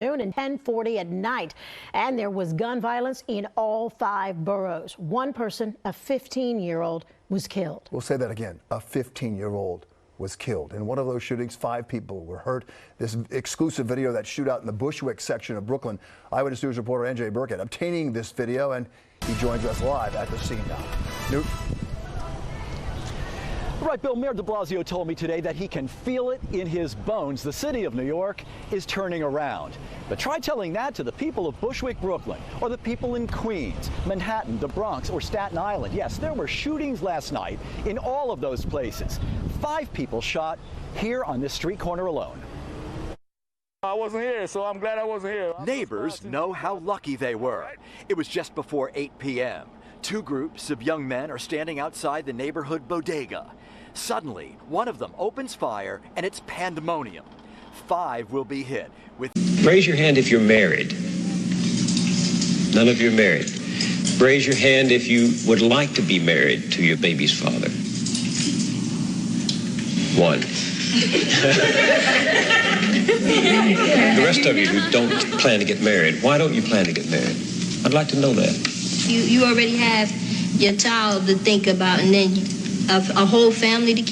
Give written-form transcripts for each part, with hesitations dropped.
And 10:40 at night, and there was gun violence in all 5 boroughs. One person, a 15-year-old, was killed. We'll say that again. A 15-year-old was killed. In one of those shootings, 5 people were hurt. This exclusive video of that shootout in the Bushwick section of Brooklyn. Eyewitness News reporter N.J. Burkett obtaining this video, and he joins us live at the scene now. Newt. Right, Bill, Mayor de Blasio told me today that he can feel it in his bones. The city of New York is turning around. But try telling that to the people of Bushwick, Brooklyn, or the people in Queens, Manhattan, the Bronx, or Staten Island. Yes, there were shootings last night in all of those places. 5 people shot here on this street corner alone. I wasn't here, so I'm glad I wasn't here. Neighbors know how lucky they were. It was just before 8 p.m. 2 groups of young men are standing outside the neighborhood bodega. Suddenly, one of them opens fire, and it's pandemonium. 5 will be hit with... Raise your hand if you're married. None of you are married. Raise your hand if you would like to be married to your baby's father. 1. The rest of you who don't plan to get married, why don't you plan to get married? I'd like to know that. You already have your child to think about, and then a whole family to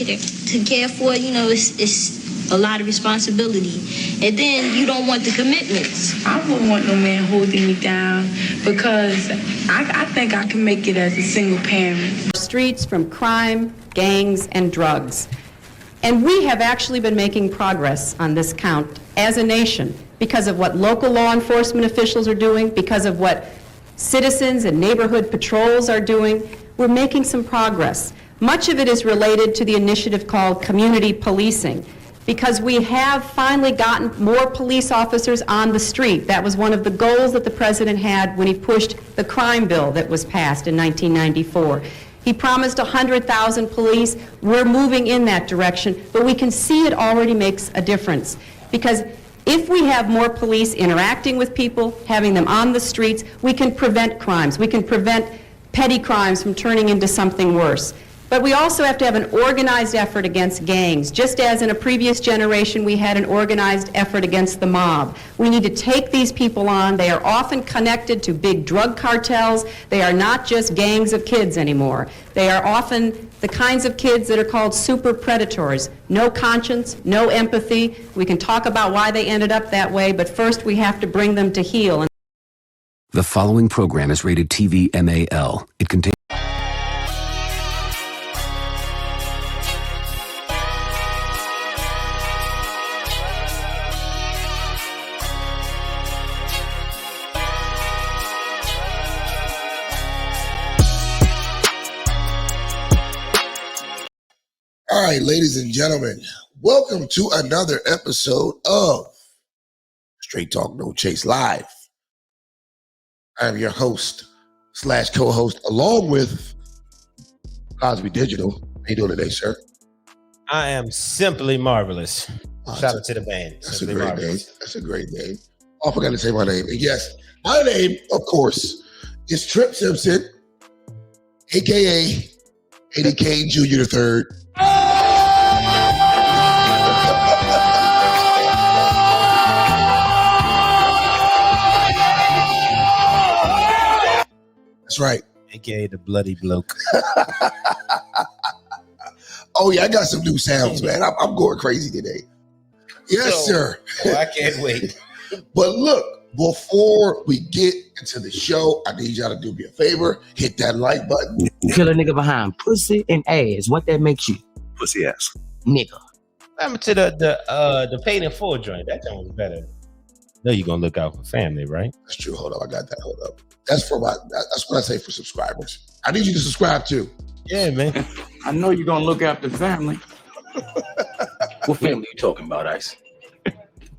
care for. You know, it's a lot of responsibility, and then you don't want the commitments. I wouldn't want no man holding me down because I think I can make it as a single parent. Streets from crime, gangs, and drugs. And we have actually been making progress on this count as a nation because of what local law enforcement officials are doing, because of what citizens and neighborhood patrols are doing. We're making some progress. Much of it is related to the initiative called community policing, because we have finally gotten more police officers on the street. That was one of the goals that the president had when he pushed the crime bill that was passed in 1994. He promised 100,000 police. We're moving in that direction, but we can see it already makes a difference, because if we have more police interacting with people, having them on the streets, we can prevent crimes. We can prevent petty crimes from turning into something worse. But we also have to have an organized effort against gangs. Just as in a previous generation we had an organized effort against the mob. We need to take these people on. They are often connected to big drug cartels. They are not just gangs of kids anymore. They are often the kinds of kids that are called super predators. No conscience, no empathy. We can talk about why they ended up that way, but first we have to bring them to heel. The following program is rated TV MAL. It contains... All right, ladies and gentlemen, welcome to another episode of Straight Talk No Chase Live. I am your host / co-host along with Cosby Digital. How you doing today, sir? I am simply marvelous. Shout out to the band. That's a great name. That's a great name. Oh, I forgot to say my name. And yes, my name, of course, is Trip Simpson, a.k.a. Eddie Kane Jr. III. That's right. AKA the bloody bloke. Oh yeah, I got some new sounds, man. I'm going crazy today. Yes, sir. Oh, I can't wait. But look, before we get into the show, I need y'all to do me a favor. Hit that like button. Kill a nigga behind pussy and ass. What that makes you? Pussy ass. Nigga. Remember to the paid in full joint. That joint was better. No, you're gonna look out for family, right? That's true. Hold up, I got that. Hold up. That's what I say for subscribers. I need you to subscribe too. Yeah, man. I know you're gonna look after family. What family you talking about, Ice?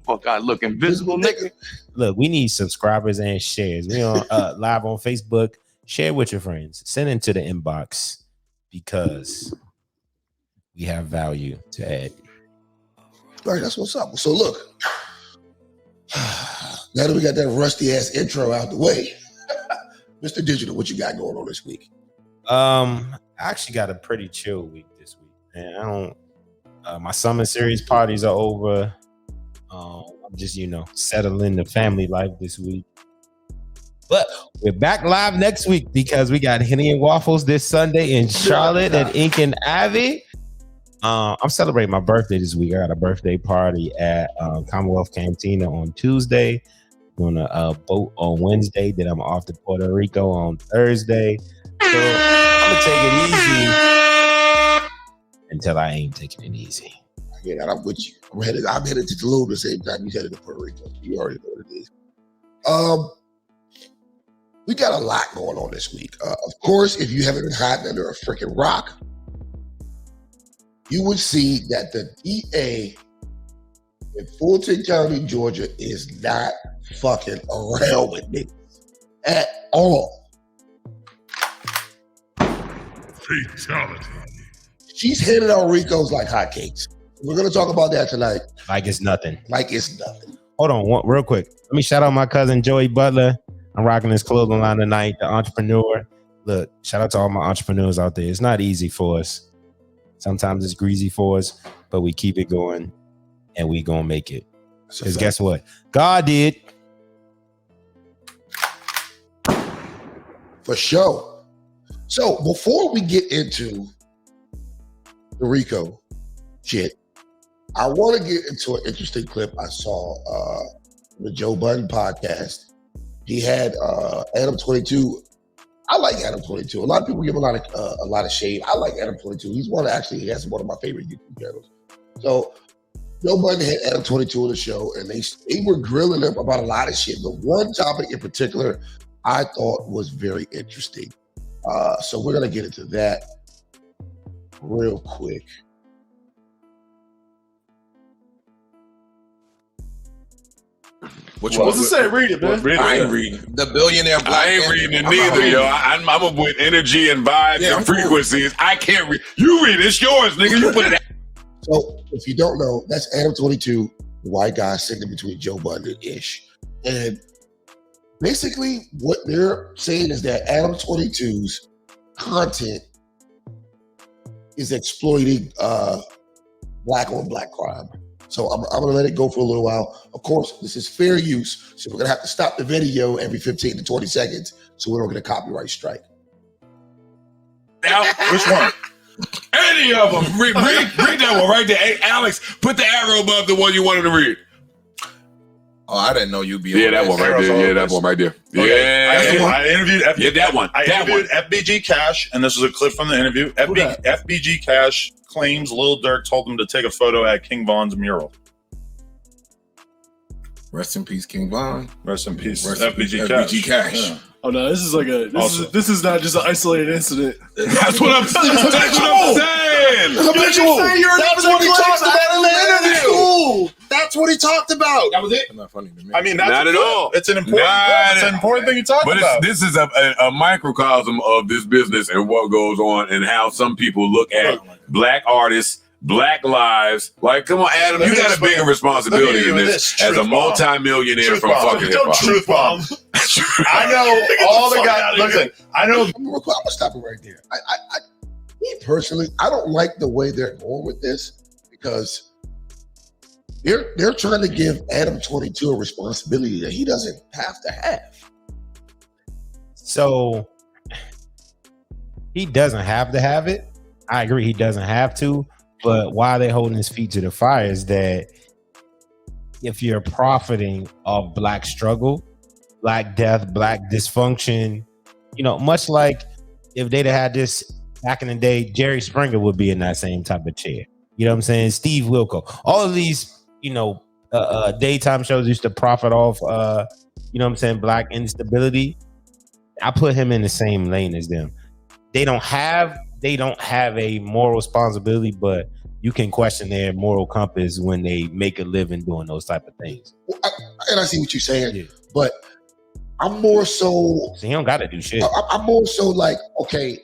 Fuck, I look invisible, nigga. Look, we need subscribers and shares. We on live on Facebook. Share with your friends. Send it to the inbox because we have value to add. All right, that's what's up. So look, now that we got that rusty ass intro out the way, Mr. Digital, what you got going on this week? I actually got a pretty chill week this week, man. My summer series parties are over. I'm I'm just, settling the family life this week. But we're back live next week because we got Henny and Waffles this Sunday in Charlotte at Ink and Ivy. I'm celebrating my birthday this week. I got a birthday party at Commonwealth Cantina on Tuesday. I'm going to boat on Wednesday. Then I'm off to Puerto Rico on Thursday. So I'm going to take it easy until I ain't taking it easy. Yeah, that I'm with you. I'm headed to Tulum the same time you headed to Puerto Rico. You already know what it is. We got a lot going on this week. Of course, if you haven't been hiding under a freaking rock, you would see that the DA in Fulton County, Georgia, is not fucking around with me at all. Fatality. She's handing out RICOs like hotcakes. We're going to talk about that tonight. Like it's nothing. Like it's nothing. Hold on, real quick. Let me shout out my cousin Joey Butler. I'm rocking his clothing line tonight, the entrepreneur. Look, shout out to all my entrepreneurs out there. It's not easy for us. Sometimes it's greasy for us, but we keep it going and we gonna make it. Because guess what? God did. For sure. So before we get into the RICO shit, I want to get into an interesting clip I saw the Joe Budden podcast. He had Adam 22. I like Adam 22. A lot of people give a lot of shade. I like Adam 22. He has one of my favorite YouTube channels. So Joe Budden had Adam 22 on the show, and they were grilling him about a lot of shit. But one topic in particular I thought was very interesting. So we're gonna get into that real quick. What's it say? Read it, man. I ain't reading. The billionaire black. I ain't reading it neither, yo. I'm with energy and vibes and frequencies. I can't read. You read it. It's yours, nigga. You put it out. So if you don't know, that's Adam 22, the white guy sitting between Joe Budden and Ish. And basically what they're saying is that Adam 22's content is exploiting black on black crime. So I'm going to let it go for a little while. Of course, this is fair use, so we're going to have to stop the video every 15 to 20 seconds so we don't get a copyright strike. Now, which one? Any of them. Read that one right there. Hey, Alex, put the arrow above the one you wanted to read. Oh, I didn't know you'd be on that one right there. Yeah, that one right there. Okay. I interviewed that one. I interviewed FBG Cash, and this is a clip from the interview. FBG Cash claims Lil Durk told him to take a photo at King Von's mural. Rest in peace, King Von. Rest in peace, FBG Cash. Yeah. Oh no, this is like this is not just an isolated incident. That's what I'm saying. That's what I'm saying. That's what he talked about in the interview. Cool. That's what he talked about. That was it. Not funny to me. I mean, that's not at all. It's an important thing you talk about. But this is a microcosm of this business and what goes on and how some people look at black artists, black lives. Like, come on, Adam, you got a bigger responsibility than this as a multi-millionaire from fucking hip hop. Truth bomb. I know all the guys. Listen, I know. I'm gonna stop it right there. Me personally, I don't like the way they're going with this because they're trying to give Adam 22 a responsibility that he doesn't have to have. So he doesn't have to have it. I agree, he doesn't have to. But why they're holding his feet to the fire is that if you're profiting off black struggle, black death, black dysfunction, much like if they'd have had this back in the day, Jerry Springer would be in that same type of chair. You know what I'm saying? Steve Wilkos. All of these, daytime shows used to profit off, black instability. I put him in the same lane as them. They don't have a moral responsibility, but you can question their moral compass when they make a living doing those type of things. And I see what you're saying, but I'm more so. He don't got to do shit. I'm more so like, okay,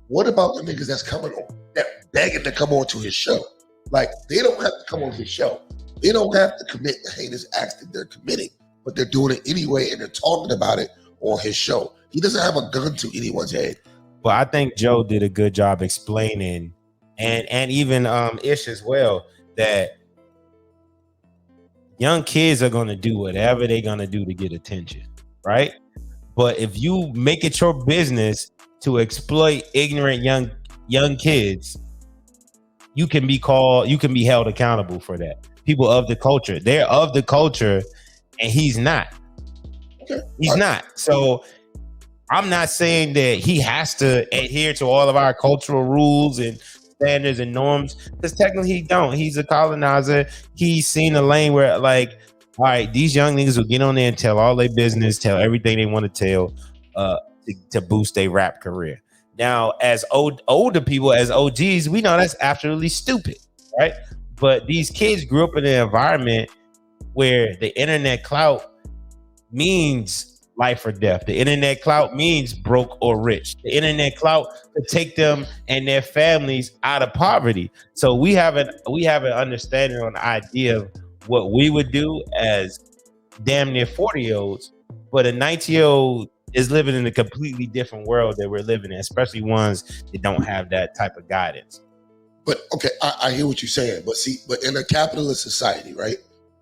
what about the niggas that's coming on, that begging to come on to his show? Like, they don't have to come on his show. They don't have to commit the heinous acts that they're committing, but they're doing it anyway, and they're talking about it on his show. He doesn't have a gun to anyone's head. But I think Joe did a good job explaining, and even Ish as well, that young kids are gonna do whatever they're gonna do to get attention, right? But if you make it your business to exploit ignorant young kids, you can be held accountable for that. People of the culture, they're of the culture, and he's not. Okay. He's not. So I'm not saying that he has to adhere to all of our cultural rules and standards and norms, because technically he don't. He's a colonizer. He's seen a lane where, like, all right, these young niggas will get on there and tell all their business, tell everything they want to tell to boost their rap career. Now, as older people, as OGs, we know that's absolutely stupid, right? But these kids grew up in an environment where the internet clout means life or death. The internet clout means broke or rich. The internet clout could take them and their families out of poverty. So we have an understanding on the idea of what we would do as damn near 40-year-olds, but a 90-year-old is living in a completely different world that we're living in, especially ones that don't have that type of guidance. But okay, I hear what you're saying, but in a capitalist society, right?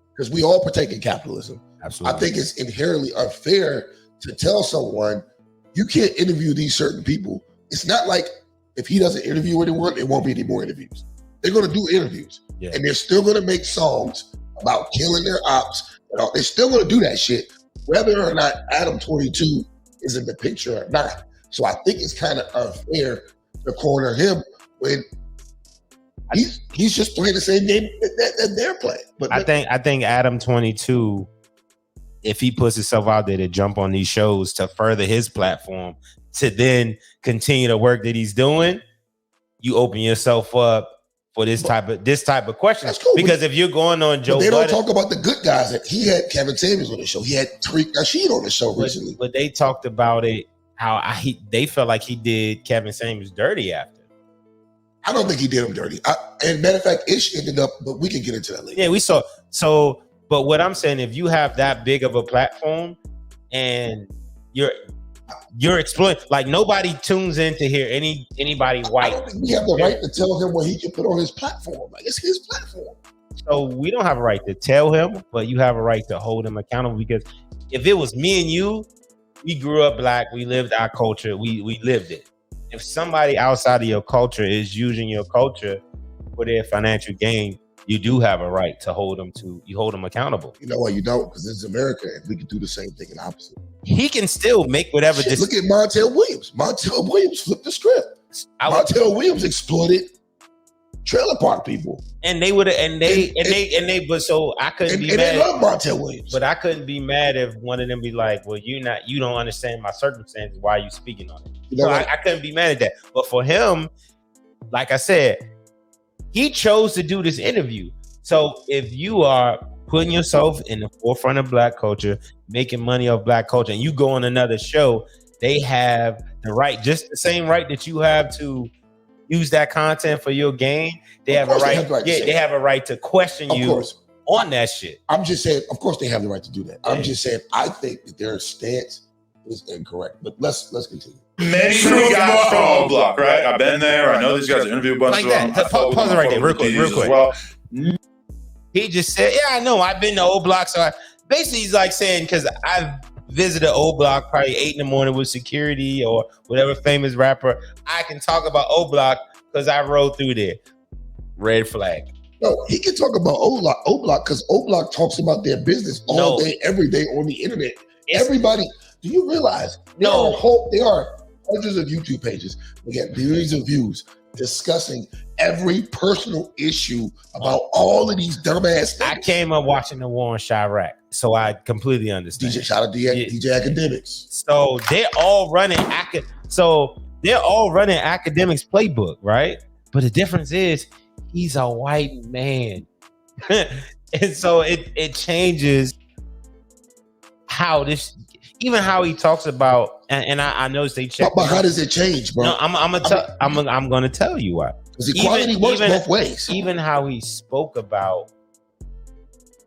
Because we all partake in capitalism. Absolutely. I think it's inherently unfair to tell someone you can't interview these certain people. It's not like if he doesn't interview anyone, there won't be any more interviews. They're going to do interviews, and they're still going to make songs about killing their ops. They're still going to do that shit, whether or not Adam 22 is in the picture or not. So I think it's kind of unfair to corner him when he's just playing the same game that they're playing. But I think Adam 22, if he puts himself out there to jump on these shows to further his platform, to then continue the work that he's doing, you open yourself up for this type of question. That's cool. Because if you're going on Joe, but they don't talk about the good guys. That he had Kevin Samuels on the show. He had Tariq Nasheed on the show recently. But they talked about it how they felt like he did Kevin Samuels dirty after. I don't think he did him dirty. And matter of fact, Ish ended up, but we can get into that later. Yeah, we saw. So, but what I'm saying, if you have that big of a platform and you're exploiting, like nobody tunes in to hear anybody white. I don't think we have the right to tell him what he can put on his platform. Like, it's his platform. So we don't have a right to tell him, but you have a right to hold him accountable, because if it was me and you, we grew up black, we lived our culture, we lived it. If somebody outside of your culture is using your culture for their financial gain, you do have a right to hold them accountable. You know what? You don't, because this is America, and we can do the same thing in opposite. He can still make whatever. Look at Montel Williams. Montel Williams flipped the script. Montel Williams exploited trailer park people, and they would, but so I couldn't be mad. They love Montel Williams, but I couldn't be mad if one of them be like, "Well, you don't understand my circumstances. Why are you speaking on it?" So I couldn't be mad at that. But for him, like I said, he chose to do this interview. So if you are putting yourself in the forefront of black culture, making money off black culture, and you go on another show, they have the right, just the same right that you have to use that content for your gain. They have a right. They have a right to question you on that shit. I'm just saying, of course they have the right to do that. I'm just saying, I think that their stance is incorrect. But let's continue. Many guys from O Block, right? I've been there. I know these guys interview a bunch of them. Pause it right there, real quick. Well. He just said, "Yeah, I know. I've been to O Block." So basically, he's like saying, because I've visited O Block probably 8 in the morning with security or whatever famous rapper, I can talk about O Block because I rode through there. Red flag. No, he can talk about O Block because O Block talks about their business all day, every day on the internet. Everybody, do you realize there are hundreds of YouTube pages that get millions of views discussing every personal issue about all of these dumbass things? I came up watching the war on Chirac, so I completely understand. Shout out to DJ Academics. So they're all running Academics playbook, right? But the difference is he's a white man. And so it changes how how he talks about, and I noticed they check. But how does it change, bro? No, I'm gonna tell you why. Because equality works both ways. Even how he spoke about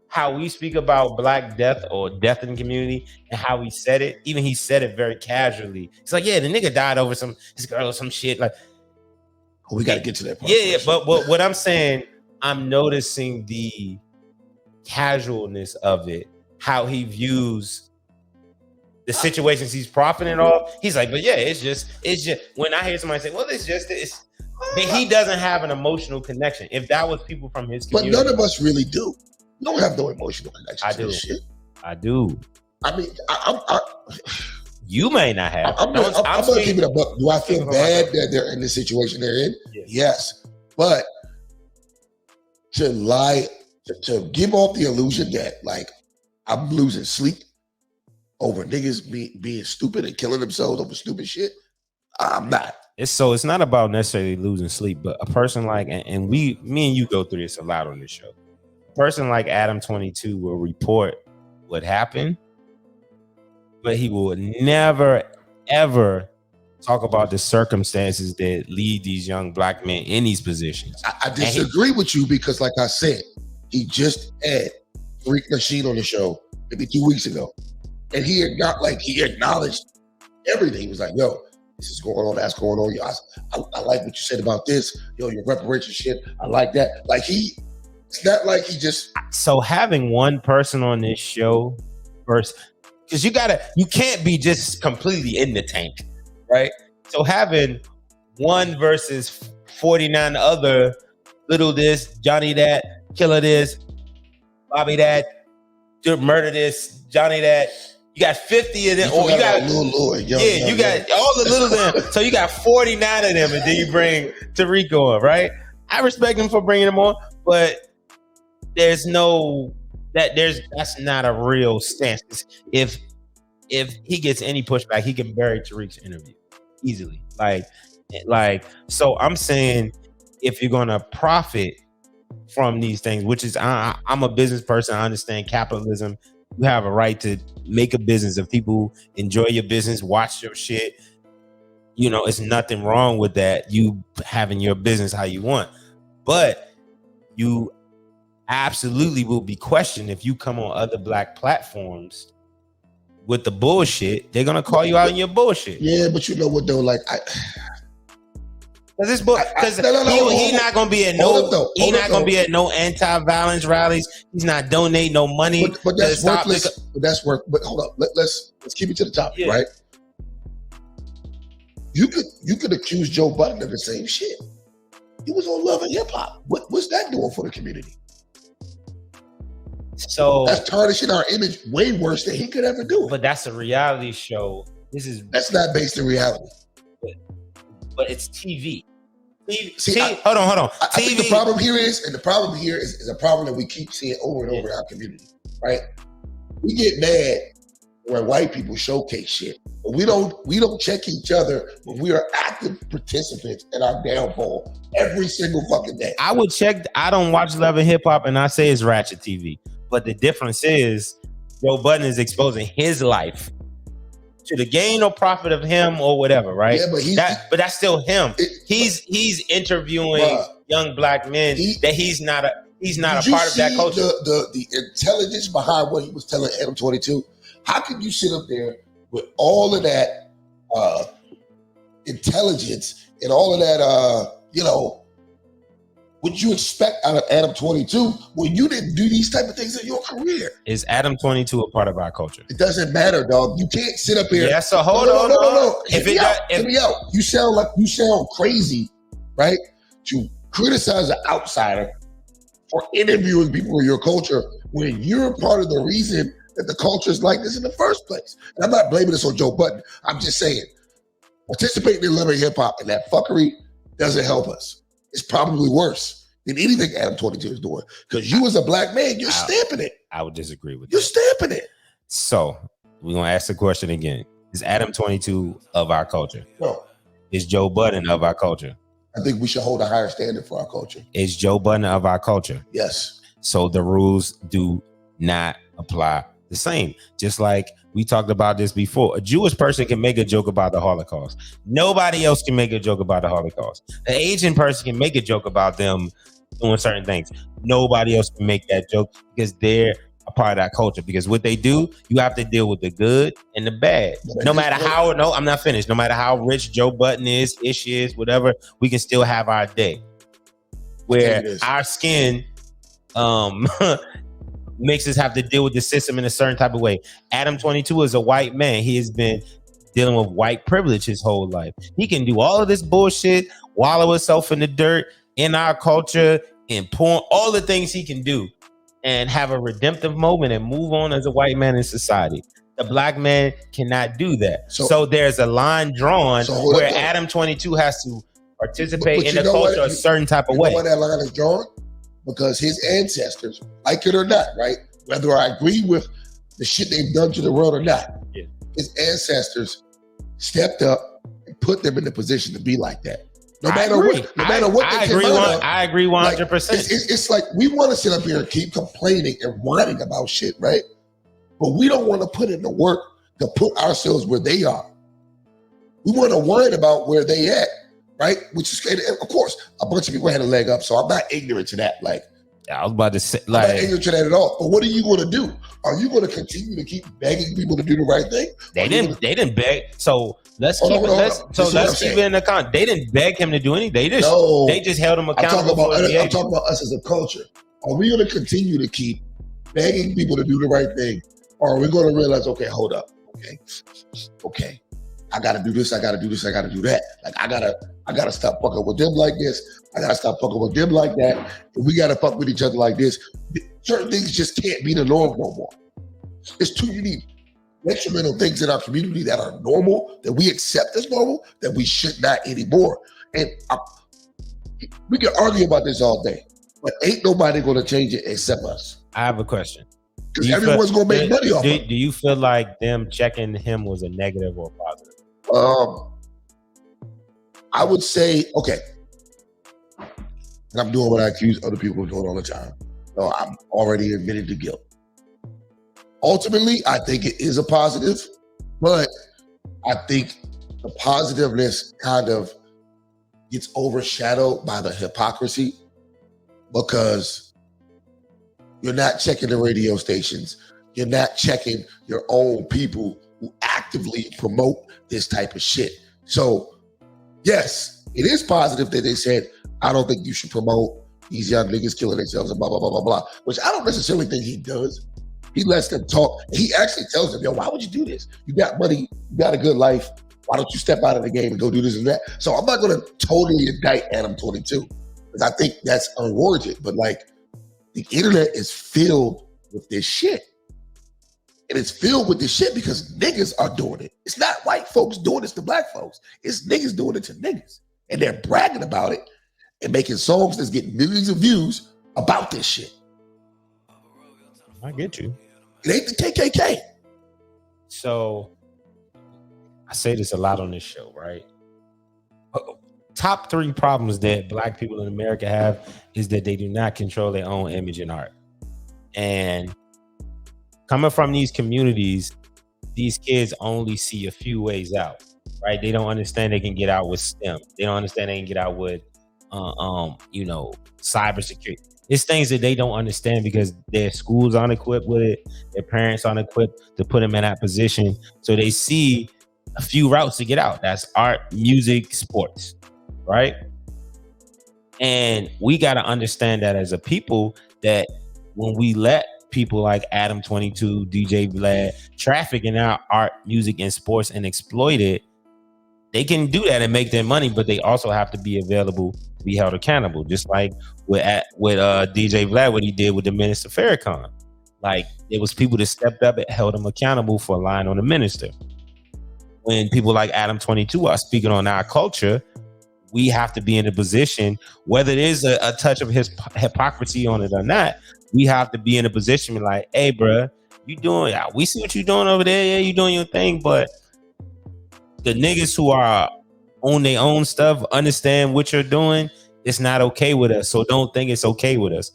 how we speak about Black death or death in the community, and how he said it. Even he said it very casually. It's like, yeah, the nigga died over his girl or some shit. Like, we got to get to that part. Yeah. But what I'm saying, I'm noticing casualness of it, how he views the situations he's profiting off. He's like, but yeah, it's just when I hear somebody say, well, it's just this, he doesn't have an emotional connection. If that was people from his community. But none of us really do. You don't have no emotional connection to this shit. I do. I mean, you may not have. I'm gonna keep it a buck. Do I feel bad that they're in the situation they're in? Yes. But to lie, to give off the illusion that like I'm losing sleep over niggas being stupid and killing themselves over stupid shit, I'm not. It's not about necessarily losing sleep, but a person like, and me and you go through this a lot on this show. A person like Adam 22 will report what happened, but he will never, ever talk about the circumstances that lead these young black men in these positions. I disagree with you because, like I said, he just had Tariq Nasheed on the show maybe 2 weeks ago, and he acknowledged everything. He was like, "Yo, this is going on. That's going on. Yo, I like what you said about this. Yo, your reparation shit. I like that." Like it's not like he just. So having one person on this show versus, because you can't be just completely in the tank, right? So having one versus 49 other, little this, Johnny that, killer this, Bobby that, murder this, Johnny that. You got 50 of them. You got you got all the little them. So you got 49 of them, and then you bring Tariq on, right? I respect him for bringing him on, but that's not a real stance. If he gets any pushback, he can bury Tariq's interview easily. Like, so I'm saying if you're gonna profit from these things, which is I'm a business person, I understand capitalism. You have a right to make a business. If people enjoy your business, watch your shit, it's nothing wrong with that. You having your business how you want, but you absolutely will be questioned if you come on other black platforms with the bullshit. They're gonna call you out in your bullshit. Yeah, but you know what though? Like He's not gonna be at no anti-violence rallies. He's not donating no money. But that's worthless. But hold up. Let's keep it to the topic, right? You could accuse Joe Budden of the same shit. He was on Love and Hip Hop. What's that doing for the community? So that's tarnishing our image way worse than he could ever do. But that's a reality show. That's not based in reality. But it's TV. Hold on. I think the problem here is a problem that we keep seeing over and over in our community, right? We get mad when white people showcase shit, but we don't check each other when we are active participants in our downfall every single fucking day. I would check. I don't watch Love and Hip Hop, and I say it's ratchet TV. But the difference is Joe Budden is exposing his life to the gain or profit of him or whatever, right? Yeah, but that's still him. He's interviewing young black men that he's not a part of that culture. The intelligence behind what he was telling Adam 22. How can you sit up there with all of that intelligence and all of that what you expect out of Adam 22 when you didn't do these type of things in your career? Is Adam 22 a part of our culture? It doesn't matter, dog. You can't sit up here. Yeah, so hold on. No. Hear me out. You sound crazy, right? To criticize an outsider for interviewing people in your culture when you're part of the reason that the culture is like this in the first place. And I'm not blaming this on Joe Budden. I'm just saying, participating in Love and Hip Hop and that fuckery doesn't help us. It's probably worse than anything Adam 22 is doing. Because you as a black man, you're stamping it. I would disagree with You're stamping it. So we're going to ask the question again. Is Adam 22 of our culture? No. Is Joe Budden of our culture? I think we should hold a higher standard for our culture. Is Joe Budden of our culture? Yes. So the rules do not apply the same. Just like we talked about this before. A Jewish person can make a joke about the Holocaust. Nobody else can make a joke about the Holocaust. An Asian person can make a joke about them doing certain things. Nobody else can make that joke because they're a part of that culture. Because what they do, you have to deal with the good and the bad. No matter how, no, I'm not finished. No matter how rich Joe Budden is, Ish is, whatever, we can still have our day. Where our skin makes us have to deal with the system in a certain type of way. Adam 22 is a white man. He has been dealing with white privilege his whole life. He can do all of this bullshit, wallow himself in the dirt, in our culture, in porn, all the things he can do, and have a redemptive moment and move on as a white man in society. The black man cannot do that. So there's a line drawn where Adam 22 has to participate in the culture a certain type of way. You know why that line is drawn? Because his ancestors, like it or not, right? Whether I agree with the shit they've done to the world or not, his ancestors stepped up and put them in the position to be like that. No matter what, I agree 100%. It's like we want to sit up here and keep complaining and whining about shit, right? But we don't want to put in the work to put ourselves where they are. We want to whine about where they at, right? Which is, of course, a bunch of people had a leg up, so I'm not ignorant to that. Like, I was about to say, I'm not ignorant to that at all. But what are you going to do? Are you going to continue to keep begging people to do the right thing? They didn't beg. So let's keep it in the con. They didn't beg him to do anything. They just held him accountable. I'm talking about us as a culture. Are we going to continue to keep begging people to do the right thing? Or are we going to realize, okay, hold up. Okay. I got to do this. I got to do this. I got to do that. Like, I got to stop fucking with them like this. I got to stop fucking with them like that. And we got to fuck with each other like this. Certain things just can't be the norm no more. It's too many detrimental things in our community that are normal, that we accept as normal, that we should not anymore. And we can argue about this all day, but ain't nobody going to change it except us. I have a question. Because everyone's going to make money off of it. Do you feel like them checking him was a negative or a positive? I would say, okay, and I'm doing what I accuse other people of doing all the time. So I'm already admitted to guilt. Ultimately, I think it is a positive, but I think the positiveness kind of gets overshadowed by the hypocrisy, because you're not checking the radio stations. You're not checking your own people who actively promote this type of shit. So, yes, it is positive that they said, I don't think you should promote these young niggas killing themselves and blah, blah, blah, blah, blah, which I don't necessarily think he does. He lets them talk. He actually tells them, yo, why would you do this? You got money. You got a good life. Why don't you step out of the game and go do this and that? So I'm not going to totally indict Adam 22, because I think that's unwarranted. But like, the internet is filled with this shit. And it's filled with this shit because niggas are doing it. It's not white folks doing this to black folks. It's niggas doing it to niggas. And they're bragging about it and making songs that's getting millions of views about this shit. I get you. It ain't the KKK. So I say this a lot on this show, right? Top 3 problems that black people in America have is that they do not control their own image and art. And coming from these communities, these kids only see a few ways out, right? They don't understand they can get out with STEM. They don't understand they can get out with, cybersecurity. It's things that they don't understand because their schools aren't equipped with it. Their parents aren't equipped to put them in that position. So they see a few routes to get out. That's art, music, sports, right? And we got to understand that as a people, that when we let people like Adam 22, DJ Vlad traffic in our art, music, and sports and exploit it, they can do that and make their money, but they also have to be available to be held accountable. Just like with DJ Vlad, what he did with the Minister Farrakhan. Like, there was people that stepped up and held him accountable for lying on the minister. When people like Adam 22 are speaking on our culture, we have to be in a position, whether it is a touch of his hypocrisy on it or not, we have to be in a position like, hey, bro, you doing, we see what you're doing over there. Yeah, you doing your thing. But the niggas who are on their own stuff, understand what you're doing, it's not okay with us. So don't think it's okay with us.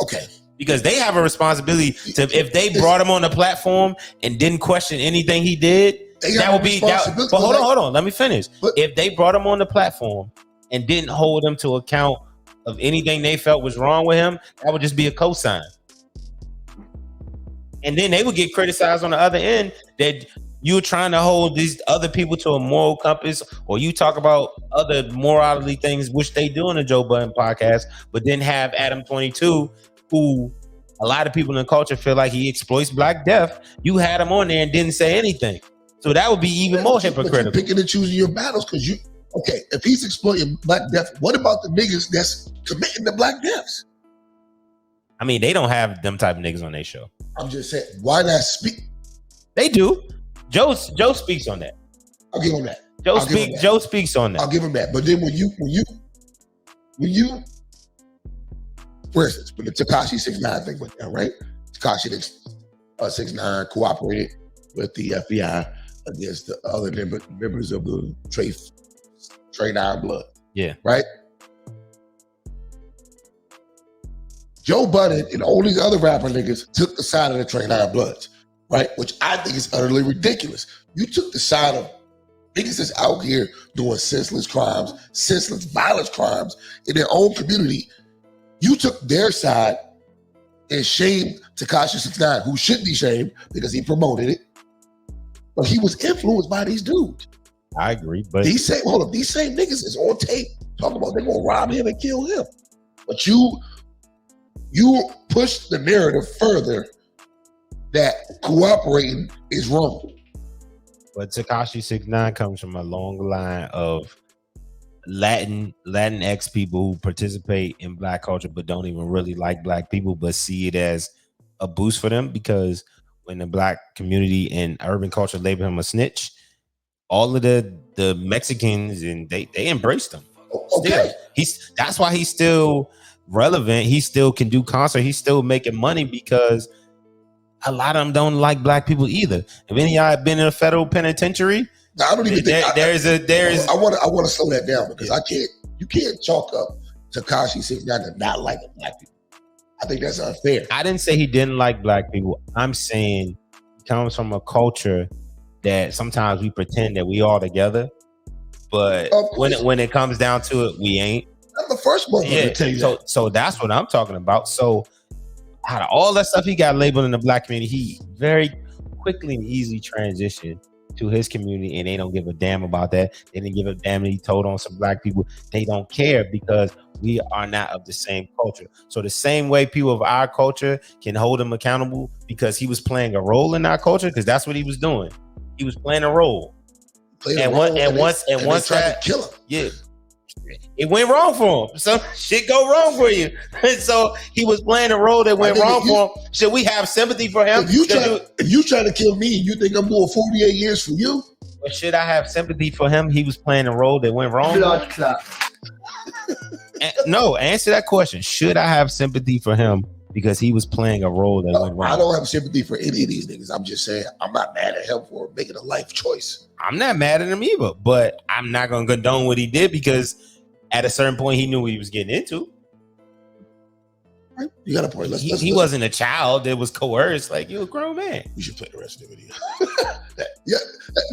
Okay. Because they have a responsibility to, if they brought him on the platform and didn't question anything he did, that would be that. But hold on, let me finish. If they brought him on the platform and didn't hold him to account of anything they felt was wrong with him, that would just be a cosign. And then they would get criticized on the other end that you're trying to hold these other people to a moral compass, or you talk about other morality things, which they do in the Joe Budden podcast, but then have Adam 22, who a lot of people in the culture feel like he exploits Black death. You had him on there and didn't say anything. So that would be even more hypocritical. But you're picking and choosing your battles because if he's exploiting Black death, what about the niggas that's committing the Black deaths? I mean, they don't have them type of niggas on their show. I'm just saying, why not speak? They do. Joe speaks on that. I'll give him that. Joe speaks on that. I'll give him that. But then when you, for instance, when the Tekashi 6ix9ine thing went down, right? Tekashi 6ix9ine cooperated with the FBI against the other members of the Trey 9 Blood. Yeah. Right? Joe Budden and all these other rapper niggas took the side of the Trey 9 Bloods, right? Which I think is utterly ridiculous. You took the side of niggas that's out here doing senseless crimes, senseless violence crimes in their own community. You took their side and shamed Tekashi 6ix9ine, who should be shamed because he promoted it. But he was influenced by these dudes. I agree, but these same niggas is on tape talking about they're gonna rob him and kill him. But you push the narrative further that cooperating is wrong. But Tekashi 6ix9ine comes from a long line of Latinx people who participate in Black culture but don't even really like Black people, but see it as a boost for them, because when the Black community and urban culture label him a snitch, all of the Mexicans and they embraced him. Okay. Still. That's why he's still relevant. He still can do concert. He's still making money because a lot of them don't like Black people either. If any of y'all have been in a federal penitentiary, I don't even think I want to slow that down because you can't chalk up Tekashi 6ix9ine to not liking Black people. I think that's unfair. I didn't say he didn't like Black people. I'm saying he comes from a culture that sometimes we pretend that we all together, but when it comes down to it, we ain't. I'm the first one to tell you that. So that's what I'm talking about. So out of all that stuff he got labeled in the Black community, he very quickly and easily transitioned to his community, and they don't give a damn about that. They didn't give a damn that he told on some Black people. They don't care because we are not of the same culture. So the same way people of our culture can hold him accountable because he was playing a role in our culture, because that's what he was doing. He was playing a role. Once tried to kill him. Yeah. It went wrong for him. So shit go wrong for you. And so he was playing a role that went wrong for him. Should we have sympathy for him? If you try to kill me, you think I'm doing 48 years for you? But should I have sympathy for him? He was playing a role that went wrong. No, answer that question. Should I have sympathy for him because he was playing a role that went wrong? I don't have sympathy for any of these niggas. I'm just saying I'm not mad at him for making a life choice. I'm not mad at him either, but I'm not going to condone what he did because at a certain point he knew what he was getting into. You got a point. He wasn't a child that was coerced. Like, you're a grown man. We should play the rest of the video. Yeah,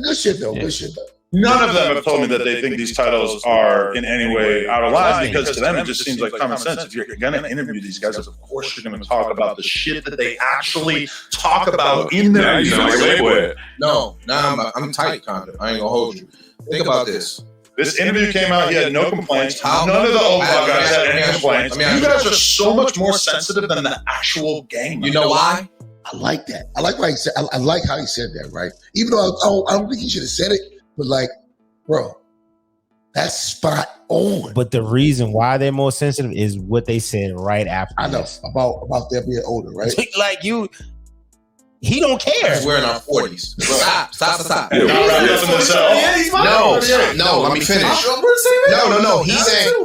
good shit though. Good shit though. None of them have told me that they think these titles are in any way out of line, because to them it just seems like common sense. If you're going to interview these guys, of course you're going to talk about the shit that they actually talk about in their videos. No, I'm tight, kind of. I ain't gonna hold you. Think about this. This interview came out, he had no complaints. None of the old guys had any complaints. You guys are so much more sensitive than the actual gang. You know why? I like that. I like what he said. I like how he said that, right? Even though I don't think he should have said it, but like, bro, that's spot on. But the reason why they're more sensitive is what they said right after. I know about them being older, right? Like he don't care. We're in our 40s. Stop. No, let me finish. No.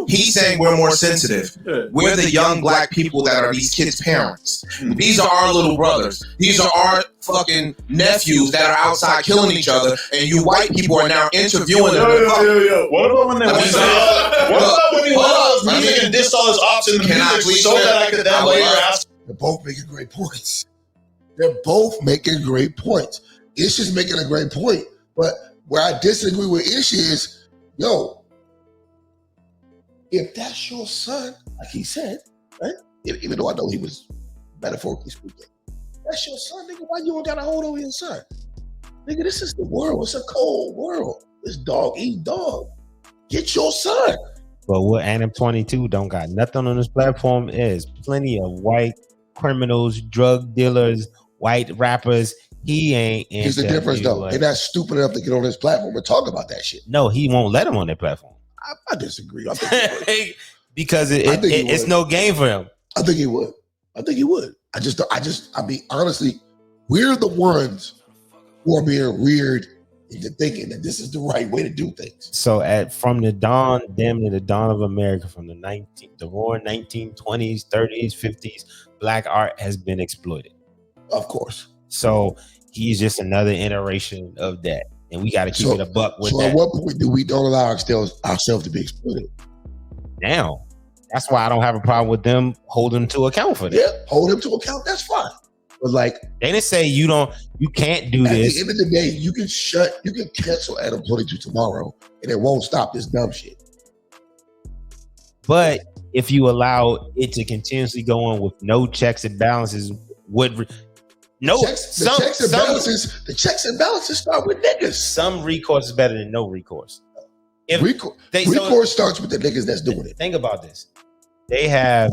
He's saying we're more sensitive. We're the young Black people that are these kids' parents. These are our little brothers. These are our fucking nephews that are outside killing each other, and you white people are now interviewing them. What about when they dissed all his ops in the music so that I could then later ask? They're both making great points. Ish is making a great point, but where I disagree with Ish is, if that's your son, like he said, right? Even though I know he was metaphorically speaking, that's your son, nigga. Why you don't got a hold over your son? Nigga, this is the world. It's a cold world. This dog eat dog. Get your son. But what Adam 22 don't got nothing on this platform is plenty of white criminals, drug dealers, white rappers. He ain't. Here's the difference, though. They're not stupid enough to get on this platform and talk about that shit. No, he won't let him on that platform. I disagree. I think he would. Because it's no game for him. I think he would. I mean, honestly, we're the ones who are being reared into thinking that this is the right way to do things. So from the dawn of America, from the roaring 1920s, 30s, 50s, black art has been exploited. Of course. So he's just another iteration of that. And we got to keep it a buck with that. So at what point do we don't allow ourselves to be exploited? Now. That's why I don't have a problem with them holding to account for that. Yeah, hold him to account. That's fine. But like, they didn't say you can't do this. At the end of the day, you can cancel Adam 22 tomorrow, and it won't stop this dumb shit. But if you allow it to continuously go on with no checks and balances, the checks and balances start with niggas. Some recourse is better than no recourse. Recourse starts with the niggas that's doing it. Think about this. They have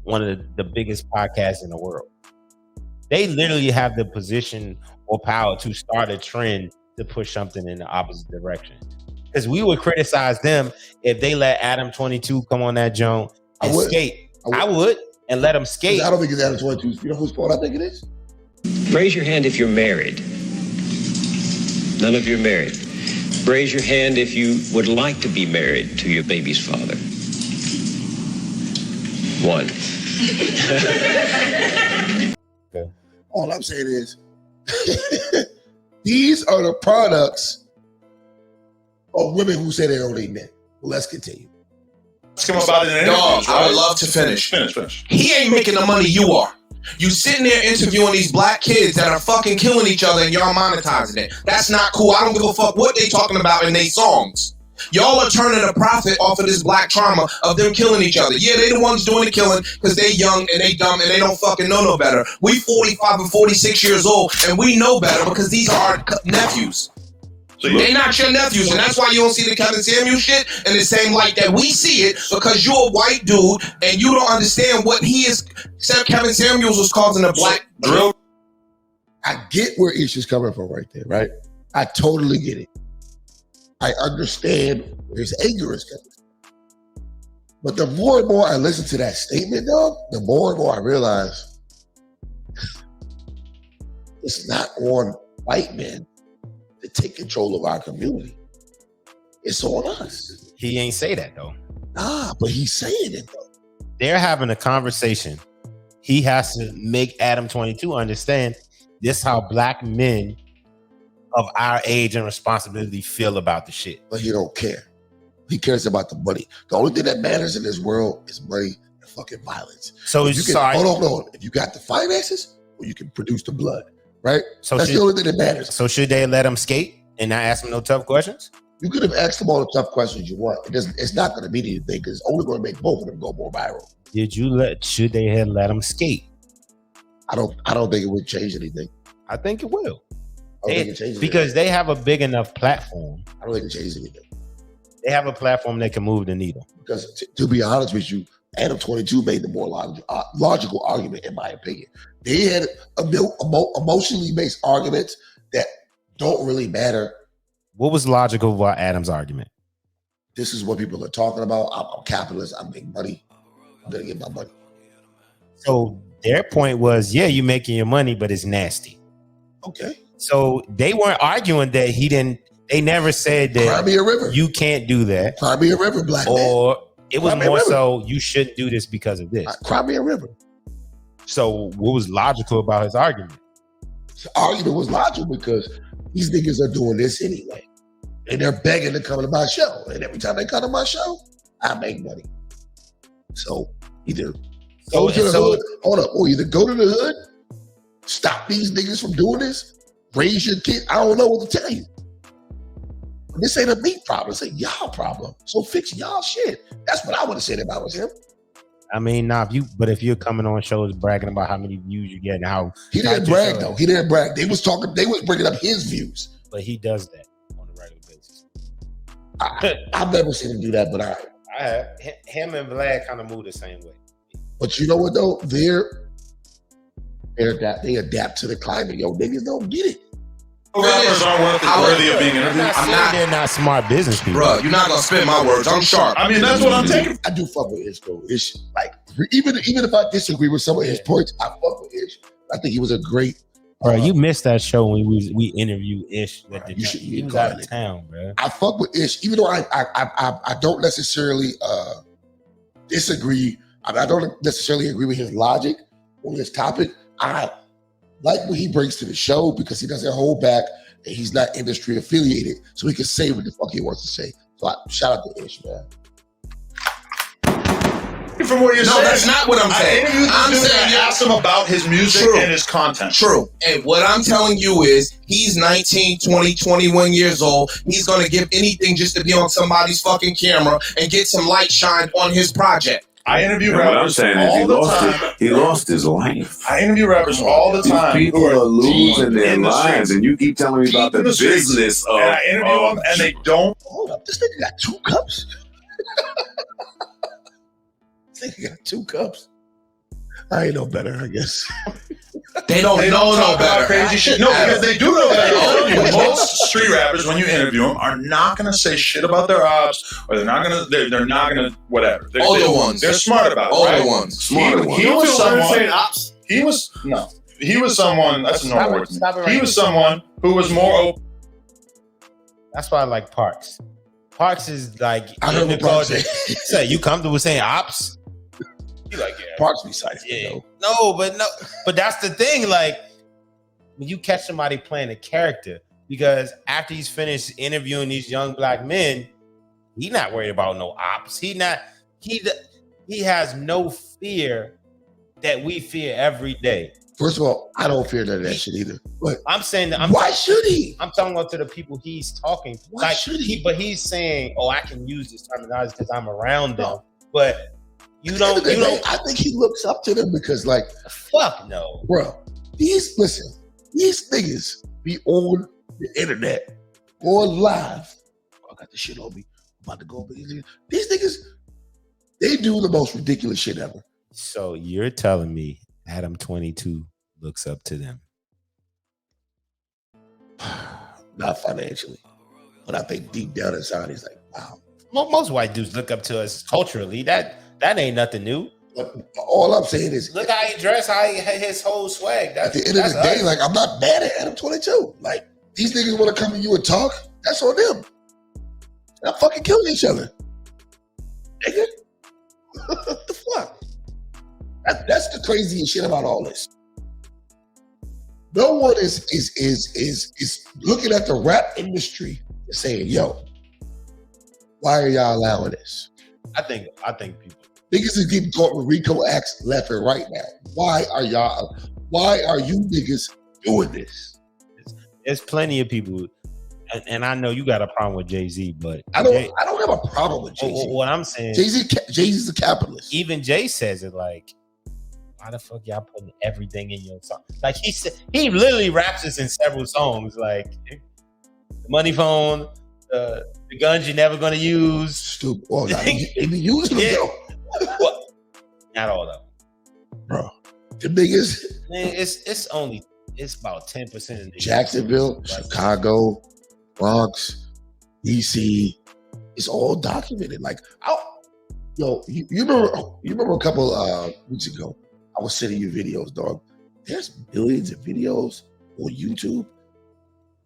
one of the biggest podcasts in the world. They literally have the position or power to start a trend to push something in the opposite direction. Because we would criticize them if they let Adam 22 come on that joint and skate. I would and let him skate. I don't think it's Adam 22. You know whose fault I think it is? Raise your hand if you're married. None of you are married. Raise your hand if you would like to be married to your baby's father. 1. Okay. All I'm saying is, these are the products of women who say they only men. Well, let's continue. Let's come about it in Dog, I would love to finish. Finish. He ain't making the money you are. You sitting there interviewing these black kids that are fucking killing each other and y'all monetizing it. That's not cool. I don't give a fuck what they talking about in their songs. Y'all are turning a profit off of this black trauma of them killing each other. Yeah, they the ones doing the killing because they young and they dumb and they don't fucking know no better. We 45 and 46 years old and we know better because these are our nephews. They not your nephews, and that's why you don't see the Kevin Samuels shit in the same light that we see it, because you're a white dude and you don't understand what he is. Kevin Samuels was causing a black drill. I get where Isha's coming from right there, right? I totally get it. I understand where his anger is coming from. But the more and more I listen to that statement, dog, the more and more I realize it's not on white men to take control of our community. It's on us. He ain't say that though. Nah, but he's saying it though. They're having a conversation. He has to make Adam 22 understand this how black men of our age and responsibility feel about the shit. But he don't care. He cares about the money. The only thing that matters in this world is money and fucking violence. So hold on. If you got the finances, well, you can produce the blood. Right? So that's the only thing that matters. So should they let him skate and not ask him no tough questions? You could have asked him all the tough questions you want. It's not going to mean anything because it's only going to make both of them go more viral. Should they have let him skate? I don't think it would change anything. I think it will. I don't think it changes because they have a big enough platform. I don't think it changes anything. They have a platform that can move the needle. Because to be honest with you, Adam 22 made the more logical argument, in my opinion. They had emotionally based arguments that don't really matter. What was logical about Adam's argument? This is what people are talking about. I'm a capitalist. I make money. I'm going to get my money. So their point was, yeah, you're making your money, but it's nasty. Okay. So they weren't arguing that he didn't. They never said that Cry me a river. You can't do that. Cry me a river, black man. Or it was more so you shouldn't do this because of this. Cry me a river. So what was logical about his argument? The argument was logical because these niggas are doing this anyway. And they're begging to come to my show. And every time they come to my show, I make money. So either go to the hood, or either go to the hood, stop these niggas from doing this, raise your kid. I don't know what to tell you. This ain't a me problem. It's a y'all problem. So fix y'all shit. That's what I would have said if I was him. I mean, if you're coming on shows bragging about how many views you get and how he didn't brag though. He didn't brag. They was bringing up his views. But he does that on a regular basis. I've never seen him do that, but him and Vlad kind of move the same way. But you know what though? They adapt to the climate. Yo, niggas don't get it. Rappers aren't worthy of being interviewed. I'm not. They're not smart business people. Bro, you're not gonna spin my words. I'm sharp. I mean, that's what I'm taking. I do fuck with Ish though. Ish, like even if I disagree with some of his points, I fuck with Ish. I think he was a great. Bro, you missed that show when we interviewed Ish. He was out of town, bro. I fuck with Ish, even though I don't necessarily disagree. I don't necessarily agree with his logic on this topic. I like what he brings to the show because he doesn't hold back and he's not industry affiliated, so he can say what the fuck he wants to say. So shout out to Ish, man. From what you're saying, that's not what I'm saying. I'm saying I asked him about his music and his content. True. And what I'm telling you is he's 19, 20, 21 years old. He's going to give anything just to be on somebody's fucking camera and get some light shined on his project. I interview rappers all the time. He lost his life. I interview rappers all the time. People are losing their lives, and you keep telling me about the business of. And I interview them, and they don't. Hold up, this nigga got 2 cups. This nigga got 2 cups. I ain't no better, I guess. They don't know no better. Crazy shit. No, because they do know better. Most street rappers, when you interview them, are not gonna say shit about their ops, or they're not gonna whatever. Older ones. They're smart about it. Older ones. Smarter ones. He was someone. He was someone. That's a normal word. He was someone who was more open. That's why I like Parks. Parks is like I heard what Parks say. Say you comfortable saying ops? You like Parks besides though. No, but that's the thing. Like when you catch somebody playing a character, because after he's finished interviewing these young black men, he's not worried about no ops. He has no fear that we fear every day. First of all, I don't fear none of that shit either. But I'm saying that. Why should he? I'm talking about to the people he's talking to. Why should he? But he's saying, "Oh, I can use this terminology because I'm around them." But you don't. I think he looks up to them because, like, fuck no, bro. These niggas be on the internet, going live. I got this shit on me. I'm about to go. These niggas, they do the most ridiculous shit ever. So you're telling me Adam 22 looks up to them? Not financially, but I think deep down inside he's like, wow. Well, most white dudes look up to us culturally. That ain't nothing new. But all I'm saying is, look how he dressed, how he his whole swag. At the end of the day, like, I'm not mad at Adam 22. Like, these niggas want to come to you and talk. That's on them. They're fucking killing each other. Nigga, what the fuck? That's the craziest shit about all this. No one is looking at the rap industry and saying, "Yo, why are y'all allowing this?" I think people niggas is getting caught with RICO acts left and right now. Why are you niggas doing this? There's plenty of people, and I know you got a problem with Jay-Z, but I don't have a problem with Jay-Z. What I'm saying, Jay-Z's a capitalist. Even Jay says it like, why the fuck y'all putting everything in your song? Like he literally raps this in several songs, like the money phone, the guns you're never gonna use. Stupid. Oh, he be using them though. Well, not all of them, bro. The biggest. Man, it's about 10% of the Jacksonville, Chicago, Bronx, DC. It's all documented. Like, you remember a couple weeks ago, I was sending you videos, dog. There's millions of videos on YouTube.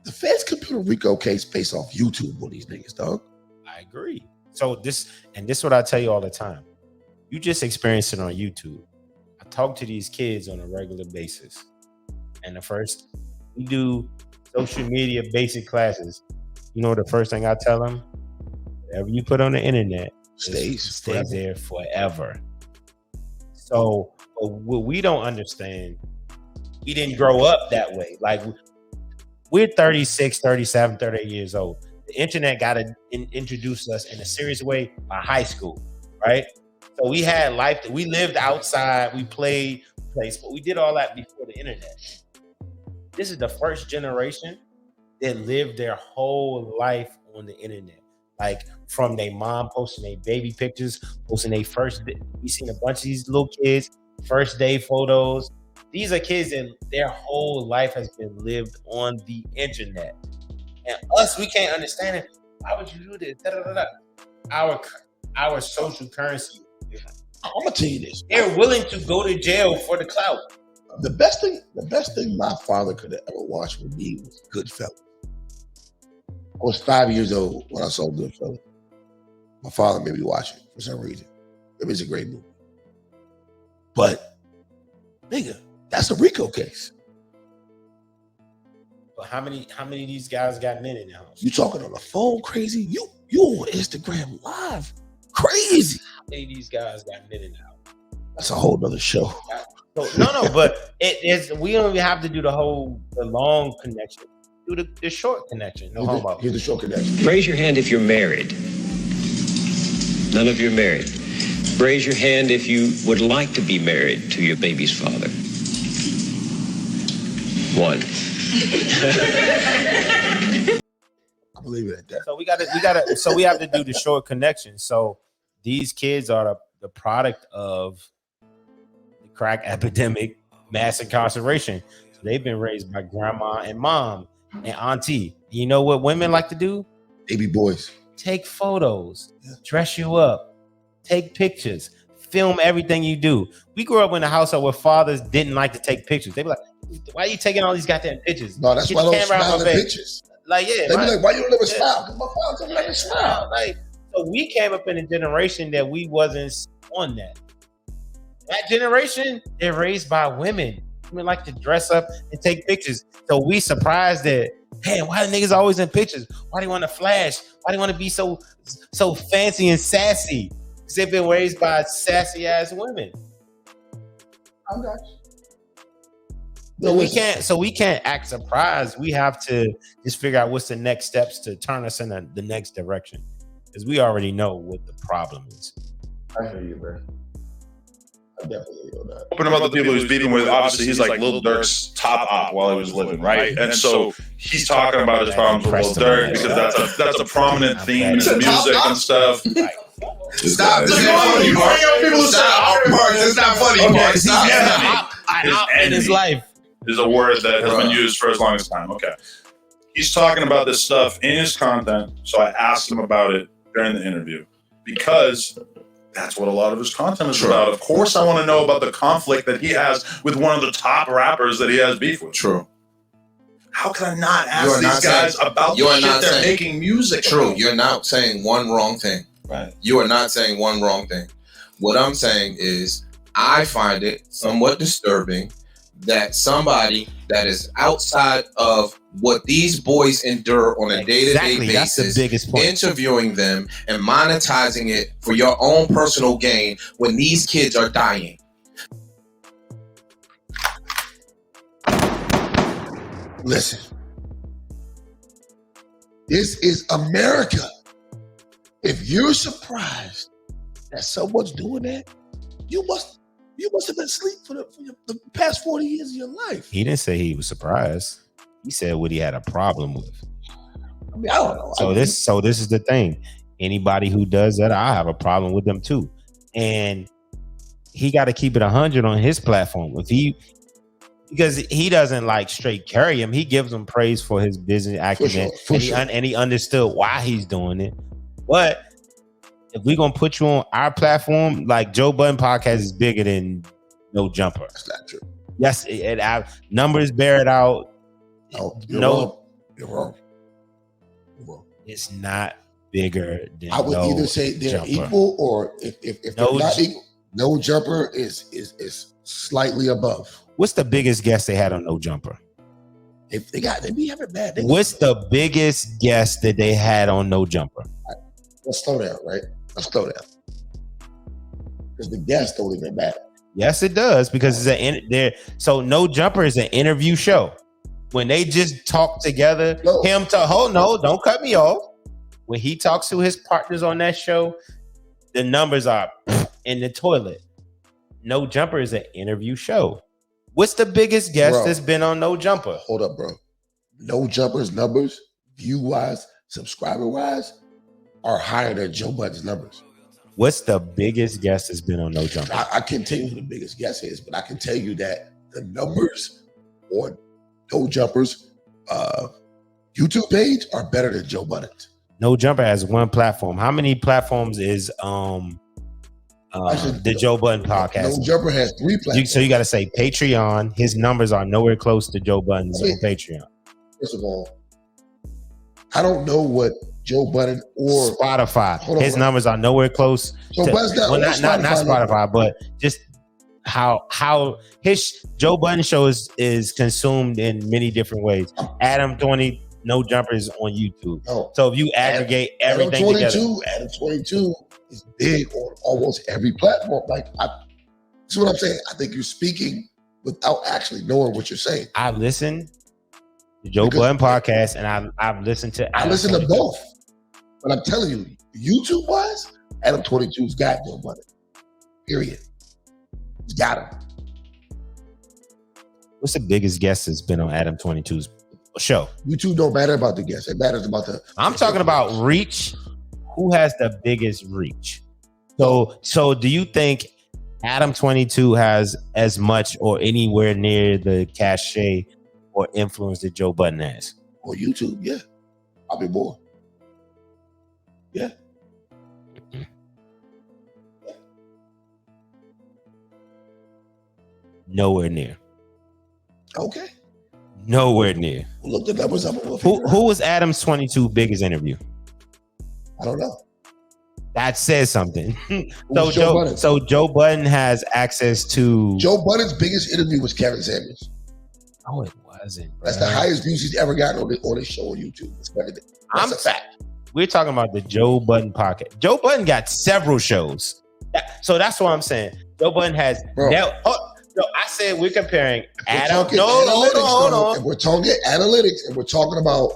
The feds could put a RICO case based off YouTube on these niggas, dog. I agree. So this is what I tell you all the time. You just experience it on YouTube. I talk to these kids on a regular basis. And the first, we do social media basic classes. You know the first thing I tell them? Whatever you put on the internet stays there forever. So what we don't understand, we didn't grow up that way. Like, we're 36, 37, 38 years old. The internet got to introduce us in a serious way by high school, right? So we had life. We lived outside. We played place, but we did all that before the internet. This is the first generation that lived their whole life on the internet. Like, from their mom posting their baby pictures, posting their first day. We seen a bunch of these little kids, first day photos. These are kids that their whole life has been lived on the internet. And us, we can't understand it. Why would you do this? Da, da, da, da. Our social currency. I'm gonna tell you this. They're willing to go to jail for the clout. The best thing my father could have ever watched with me was Goodfellas. I was 5 years old when I saw Goodfellas. My father made me watch it for some reason. It was a great movie. But, nigga, that's a RICO case. But how many of these guys got men in the house? You talking on the phone crazy? You on Instagram Live crazy. How many of these guys got men in the house? That's a whole nother show. No, but we don't even have to do the long connection. Do the short connection. No homo. Here's the short connection. Raise your hand if you're married. None of you are married. Raise your hand if you would like to be married to your baby's father. 1. I believe it at that. So we have to do the short connection. So these kids are the product of the crack epidemic, mass incarceration. So they've been raised by grandma and mom and auntie. You know what women like to do? Baby boys. Take photos, dress you up, take pictures, film everything you do. We grew up in a household where fathers didn't like to take pictures. They'd be like, why are you taking all these goddamn pictures? No, that's why I don't smile in pictures. Like, yeah. They be like, why you don't never smile? Because my father told me not to smile. Like, so we came up in a generation that we wasn't on that. That generation, they're raised by women. Women like to dress up and take pictures. So we surprised that, man, why the niggas always in pictures? Why do you want to flash? Why do you want to be so fancy and sassy? Because they've been raised by sassy ass women. I got you. So we can't act surprised. We have to just figure out what's the next steps to turn us in the next direction. Because we already know what the problem is. I hear you, bro. I definitely know that. Open about the people he's beefing with, obviously he's like Lil Durk's top op while he was living, right? And so he's talking about his problems with Lil Durk because that's a prominent theme in his music and stuff. Stop. It's funny, Mark. It's not funny, Mark. Stop. In his life is a word that has been used for as long as time. Okay. He's talking about this stuff in his content, so I asked him about it during the interview because that's what a lot of his content is about. Of course, I want to know about the conflict that he has with one of the top rappers that he has beef with. True. How can I not ask these guys about the shit they're making music True. about? You're not saying one wrong thing. Right. You are not saying one wrong thing. What I'm saying is I find it somewhat disturbing that somebody that is outside of what these boys endure on a day-to-day basis, that's the biggest point. Interviewing them and monetizing it for your own personal gain when these kids are dying. Listen, this is America. If you're surprised that someone's doing that, you must have been asleep for the past 40 years of your life. He didn't say he was surprised. He said what he had a problem with. I mean, I don't know. So this is the thing. Anybody who does that, I have a problem with them too. And he got to keep it 100 on his platform. Because he doesn't like straight carry him. He gives him praise for his business acumen, and he understood why he's doing it. But if we're gonna put you on our platform, like Joe Budden podcast is bigger than No Jumper. That's not true. Yes, numbers bear it out. No, you're wrong. It's not bigger than I would either say they're equal, or if they're not equal, No Jumper is slightly above. What's the biggest guest they had on No Jumper? They be having bad. What's the biggest guest that they had on No Jumper? Let's slow down, right? Let's slow down. Because the guests don't even matter. Yes, it does, because so No Jumper is an interview show. When they just talk together, don't cut me off. When he talks to his partners on that show, the numbers are in the toilet. No Jumper is an interview show. What's the biggest guest that's been on No Jumper? Hold up, bro. No Jumper's numbers, view-wise, subscriber-wise, are higher than Joe Budden's numbers. What's the biggest guest that's been on No Jumper? I can't tell you who the biggest guest is, but I can tell you that the numbers on No Jumper's YouTube page are better than Joe Budden's. No Jumper has one platform. How many platforms is the Joe Budden podcast? No Jumper has 3 platforms. So you got to say Patreon. His numbers are nowhere close to Joe Budden's on Patreon. First of all, I don't know what Joe Budden or Spotify. His numbers are nowhere close. So Budden's not Spotify, but just how his Joe Budden show is consumed in many different ways. Adam 20 No Jumper is on YouTube. So if you aggregate everything together, Adam 22 is big on almost every platform. That's what I'm saying. I think you're speaking without actually knowing what you're saying. I've listened to Joe Budden podcast, and I've listened to. I listen to both, but I'm telling you, YouTube wise, Adam 22's got Joe Budden. Period. He's got him. What's the biggest guest that's been on Adam 22's show? YouTube don't matter about the guest. It matters about the. I'm talking about reach. Who has the biggest reach? So do you think Adam 22 has as much or anywhere near the cachet or influence that Joe Budden has? Or YouTube, yeah. Probably more. Yeah. Nowhere near. Okay. Nowhere near. Look the numbers up. Who was Adam's 22 biggest interview? I don't know. That says something. So Joe Budden has access to. Joe Budden's biggest interview was Kevin Samuels. Oh, it wasn't. Bro. That's the highest views he's ever gotten on his show on YouTube. That's a fact. We're talking about the Joe Budden podcast. Joe Budden got several shows. So that's what I'm saying. Joe Budden has. I said we're comparing Adam. Hold on. And we're talking analytics, and we're talking about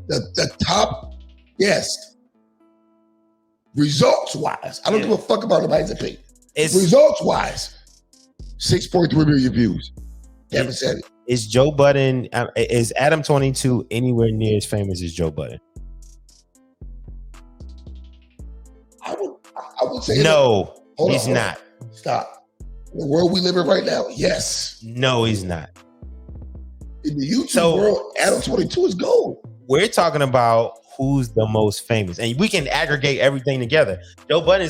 the top guest. Results wise, I don't give a fuck about nobody's opinion. Results wise, 6.3 million views. Kevin said it. Is Joe Budden? Is Adam 22 anywhere near as famous as Joe Budden? I would say no. He's not. Stop. In the world we live in right now, yes. No, he's not. In the YouTube world, Adam 22 is gold. We're talking about who's the most famous, and we can aggregate everything together. Joe Budden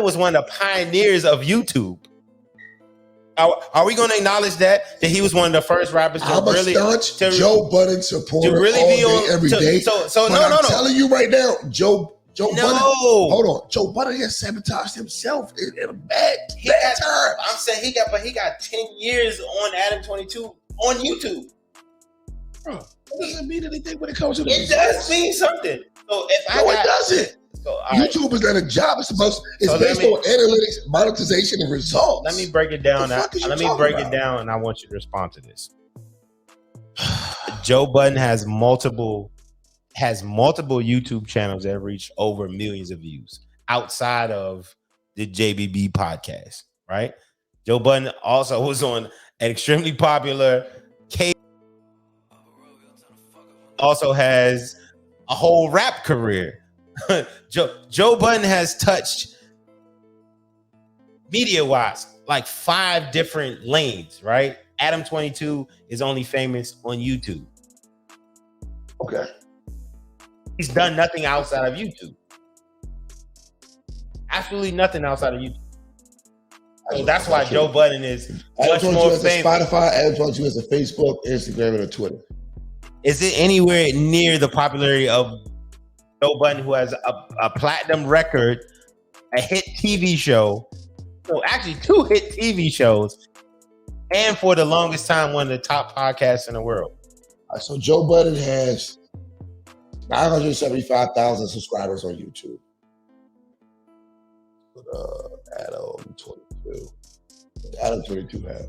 was one of the pioneers of YouTube. Are we going to acknowledge that he was one of the first rappers to really Joe Budden supporter to really all be on every day? I'm telling you right now, Joe Budden. Hold on, Joe Budden has sabotaged himself in a bad time. I'm saying he got 10 years on Adam 22 on YouTube. Bro, that doesn't mean anything when it comes to the results. Does mean something. So if it doesn't. YouTube is not a job. It's based on analytics, monetization, and results. Let me break it down. And I want you to respond to this. Joe Budden has multiple YouTube channels that reach over millions of views outside of the JBB podcast, right? Joe Budden also was on an extremely popular cable. Also has a whole rap career. Joe Budden has touched media-wise like 5 different lanes, right? Adam 22 is only famous on YouTube. Okay. He's done nothing outside of YouTube. Absolutely nothing outside of YouTube. So that's why Joe Budden is much more famous. Spotify, Adam 22 has a Facebook, Instagram, and a Twitter. Is it anywhere near the popularity of Joe Budden, who has a platinum record, a hit TV show, actually 2 hit TV shows, and for the longest time, one of the top podcasts in the world? So Joe Budden has 975,000 subscribers on YouTube. Adam 22. Adam 22 has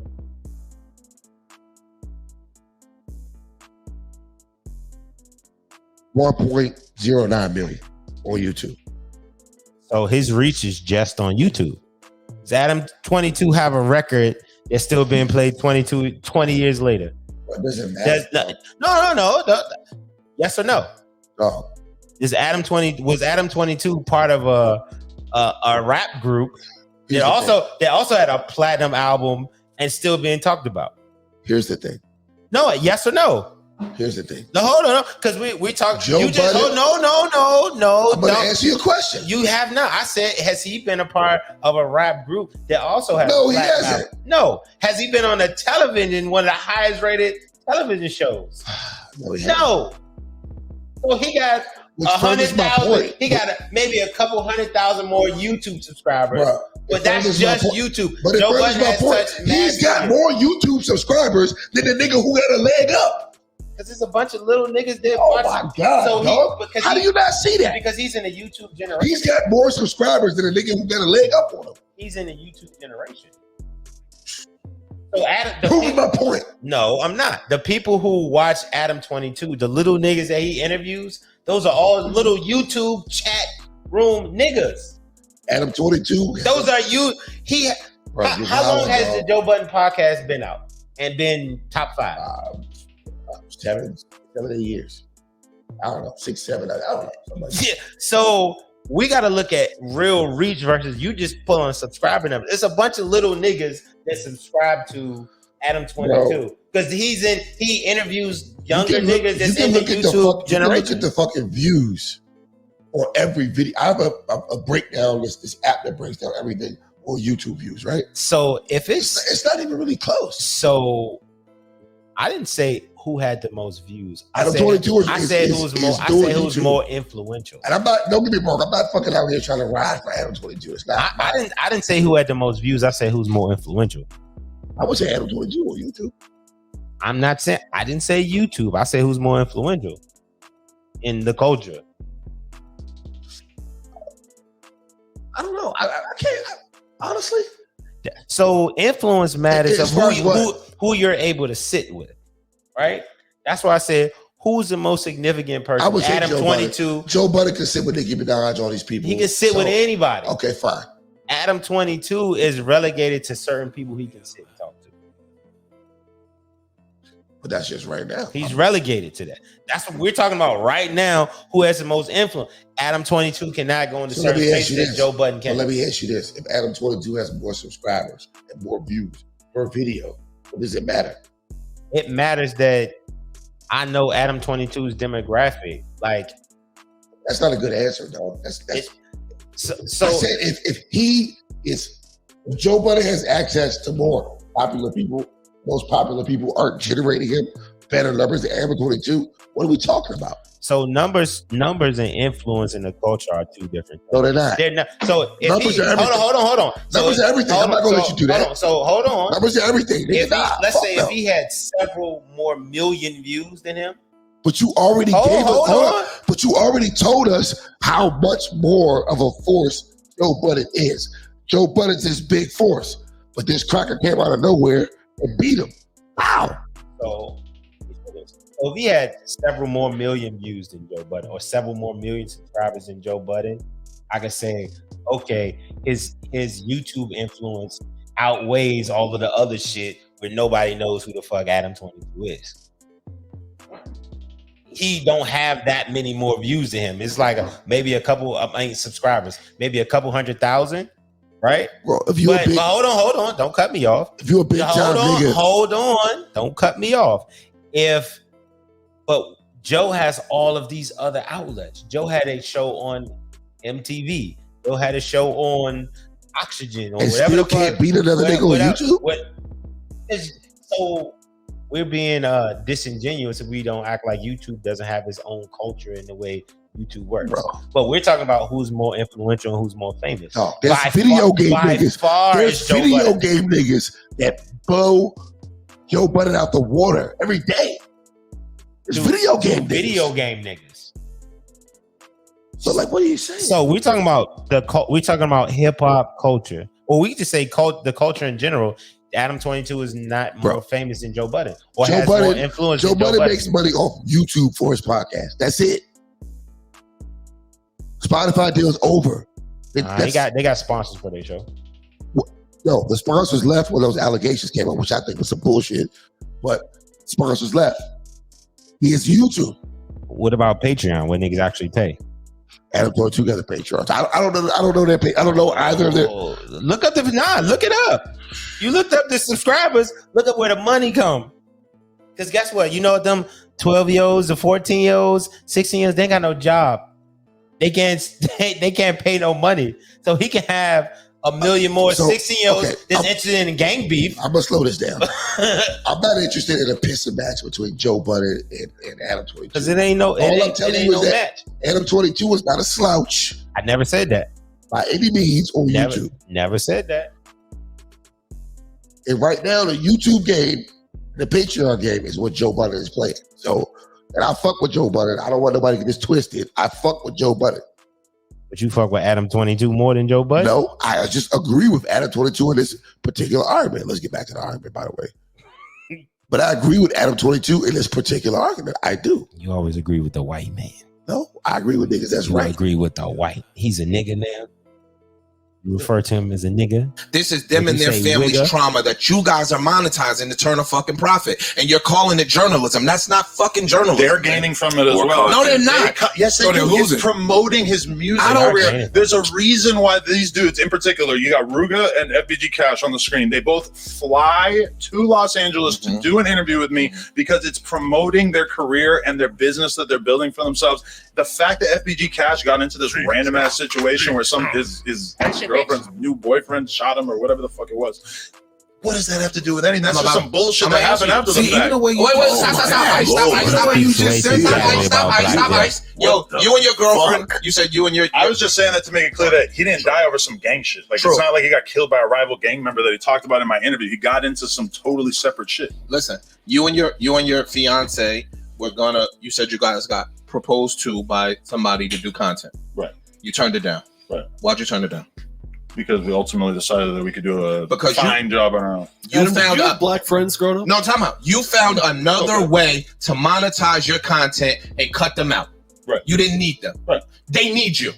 1.09 million on YouTube. So his reach is just on YouTube. Does Adam 22 have a record that's still being played 20 years later? It doesn't matter. No. Yes or no? Oh. Was Adam 22 part of a rap group? They also had a platinum album and still being talked about. Here's the thing. No, yes or no? Here's the thing. No, hold on, because we talk. Joe you just Budden, no. I'm going to answer your question. You have not. I said, has he been a part of a rap group that also has? No, he hasn't. No. Has he been on a television, one of the highest rated television shows? No, he hasn't. No. So he got 100,000. He got maybe a couple 100,000 more YouTube subscribers. Bruh, but that's just YouTube. But Joe it Budden my has point. such He's mad got more YouTube subscribers than the nigga who got a leg up. Because there's a bunch of little niggas that Oh watch. my God, So dog. How do you not see that? Because he's in the YouTube generation. He's got more subscribers than a nigga who got a leg up on him. He's in the YouTube generation. So Adam, Prove my point. No, I'm not. The people who watch Adam 22, the little niggas that he interviews, those are all little YouTube chat room niggas. Adam 22. Those are you. How long has the Joe Budden podcast been out and been top 5? 7, 8 years. I don't know, 6, 7. I don't know. Yeah. So we got to look at real reach versus you just pull on subscriber numbers. It's a bunch of little niggas that subscribe to Adam 22 because he interviews younger niggas that's in the YouTube generation. Look at the fucking views on every video. I have a breakdown. This app that breaks down everything on YouTube views, right? So if it's not even really close. So I didn't say who had the most views. I said who's more influential. And I'm not. Don't get me wrong. I'm not fucking out here trying to ride for Adam 22. It's not. I didn't say who had the most views. I said who's more influential. I would say Adam 22 on YouTube. I'm not saying. I didn't say YouTube. I say who's more influential in the culture. I don't know. I can't. Honestly. So influence matters of who you're able to sit with, right? That's why I said who's the most significant person. I would say Adam Joe 22. Budden. Joe Budden can sit with Nicki Minaj, all these people. He can sit with anybody. Okay, fine. Adam 22 is relegated to certain people he can sit and talk to. But that's just right now. He's relegated to that. That's what we're talking about right now. Who has the most influence? Adam 22 cannot go into certain spaces that Joe Budden can. Let me ask you this: if Adam 22 has more subscribers and more views per video, what does it matter? It matters that I know Adam 22's demographic. Like, that's not a good answer, dog. So I said if Joe Budden has access to more popular people, most popular people aren't generating him better numbers than Adam 22. What are we talking about? So numbers and influence in the culture are two different things. No, they're not. They're not. So if numbers are everything. Hold on. Numbers are everything. I'm not going to let you do that. So hold on. Numbers are everything. Let's say if he had several more million views than him. But you already But you already told us how much more of a force Joe Budden is. Joe Budden's this big force, but this cracker came out of nowhere and beat him. Wow. So if he had several more million views than Joe Budden or several more million subscribers than Joe Budden, I could say, okay, his YouTube influence outweighs all of the other shit where nobody knows who the fuck Adam 22 is. He don't have that many more views than him. It's like maybe a couple subscribers, maybe a couple 100,000, right? Well, if you but hold on, don't cut me off. If you're a big time nigga, hold on, don't cut me off. But Joe has all of these other outlets. Joe had a show on MTV. Joe had a show on Oxygen or and whatever. Still can't beat another nigga on YouTube. So we're being disingenuous if we don't act like YouTube doesn't have its own culture in the way YouTube works. Bro. But we're talking about who's more influential and who's more famous. No, there's video game niggas. There's video game niggas that blow Joe Budden out the water every day. It's video game niggas. So, like, what are you saying? So we're talking about hip hop culture, or we just say the culture in general. Adam 22 is not more famous than Joe Budden, or has more influence. Joe Budden makes money off YouTube for his podcast. That's it. Spotify deal's over. They got sponsors for their show. No, the sponsors left when those allegations came up, which I think was some bullshit. But sponsors left. He is YouTube. What about Patreon, where niggas actually pay? Adam 22 got a Patreon. I don't know. I don't know that. I don't know either of them. Look up look it up. You looked up the subscribers. Look up where the money come. Because guess what? You know them 12-year-olds, the 14-year-olds, 16-year-olds, they ain't got no job. They can't pay no money. So he can have a million more 16-year-olds that's interested in gang beef. I'm gonna slow this down. I'm not interested in a pissing match between Joe Budden and Adam 22. Because it ain't no match. Adam 22 is not a slouch. I never said that. By any means on YouTube. Never said that. And right now, the YouTube game, the Patreon game is what Joe Budden is playing. So, and I fuck with Joe Budden. I don't want nobody to get this twisted. I fuck with Joe Budden. But you fuck with Adam 22 more than Joe Budden? No, I just agree with Adam 22 in this particular argument. Let's get back to the argument, by the way. But I agree with Adam 22 in this particular argument. I do. You always agree with the white man. No, I agree with niggas. That's right. I agree with the white. He's a nigga now. You refer to him as a nigga. This is them and their family's trauma that you guys are monetizing to turn a fucking profit, and you're calling it journalism. That's not fucking journalism. They're gaining from it as well. No, they're not. Yes, they do. It's promoting his music. There's a reason why these dudes, in particular, you got Ruga and FBG Cash on the screen. They both fly to Los Angeles to do an interview with me because it's promoting their career and their business that they're building for themselves. The fact that FBG Cash got into this random ass situation where his ex-girlfriend's new boyfriend shot him or whatever the fuck it was. What does that have to do with anything? That's just some bullshit that happened after the fact. Stop. Yo, you and your girlfriend, you said you and your... I was just saying that to make it clear that he didn't die over some gang shit. Like, it's not like he got killed by a rival gang member that he talked about in my interview. He got into some totally separate shit. Listen, you and your fiance were gonna... You said you guys got proposed to by somebody to do content. Right. You turned it down. Right. Why'd you turn it down? Because we ultimately decided that we could do a fine job on our own. You found out black friends growing up? No, time out. You found another way to monetize your content and cut them out. Right. You didn't need them. Right. They need you.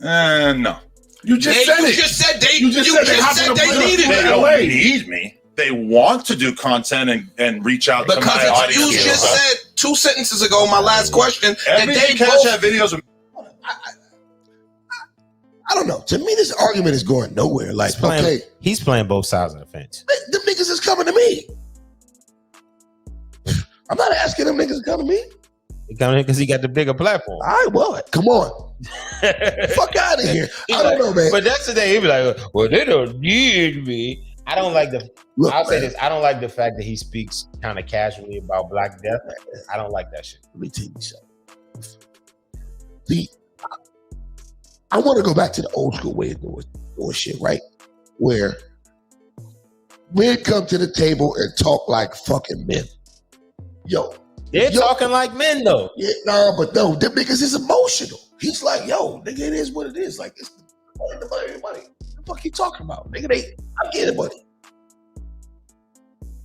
No. You just said they needed you. They don't need me. They want to do content and reach out to my audience. You just said 2 sentences ago, my last question, that they both have videos of... I don't know. To me, this argument is going nowhere. Like, he's playing both sides of the fence. Them niggas is coming to me. I'm not asking them niggas to come to me. He coming in because he got the bigger platform. All right, well, come on. Fuck out of here. I don't know, man. But that's the thing. He be like, well, they don't need me. I don't like I'll say this. I don't like the fact that he speaks kind of casually about Black Death. I don't like that shit. Let me tell you something. See, I want to go back to the old school way of doing shit, right? Where men come to the table and talk like fucking men. They're talking like men, though. Yeah, but them niggas is emotional. He's like, yo, nigga, it is what it is. Like, it's the money. What the fuck you talking about? Nigga, I'm getting money.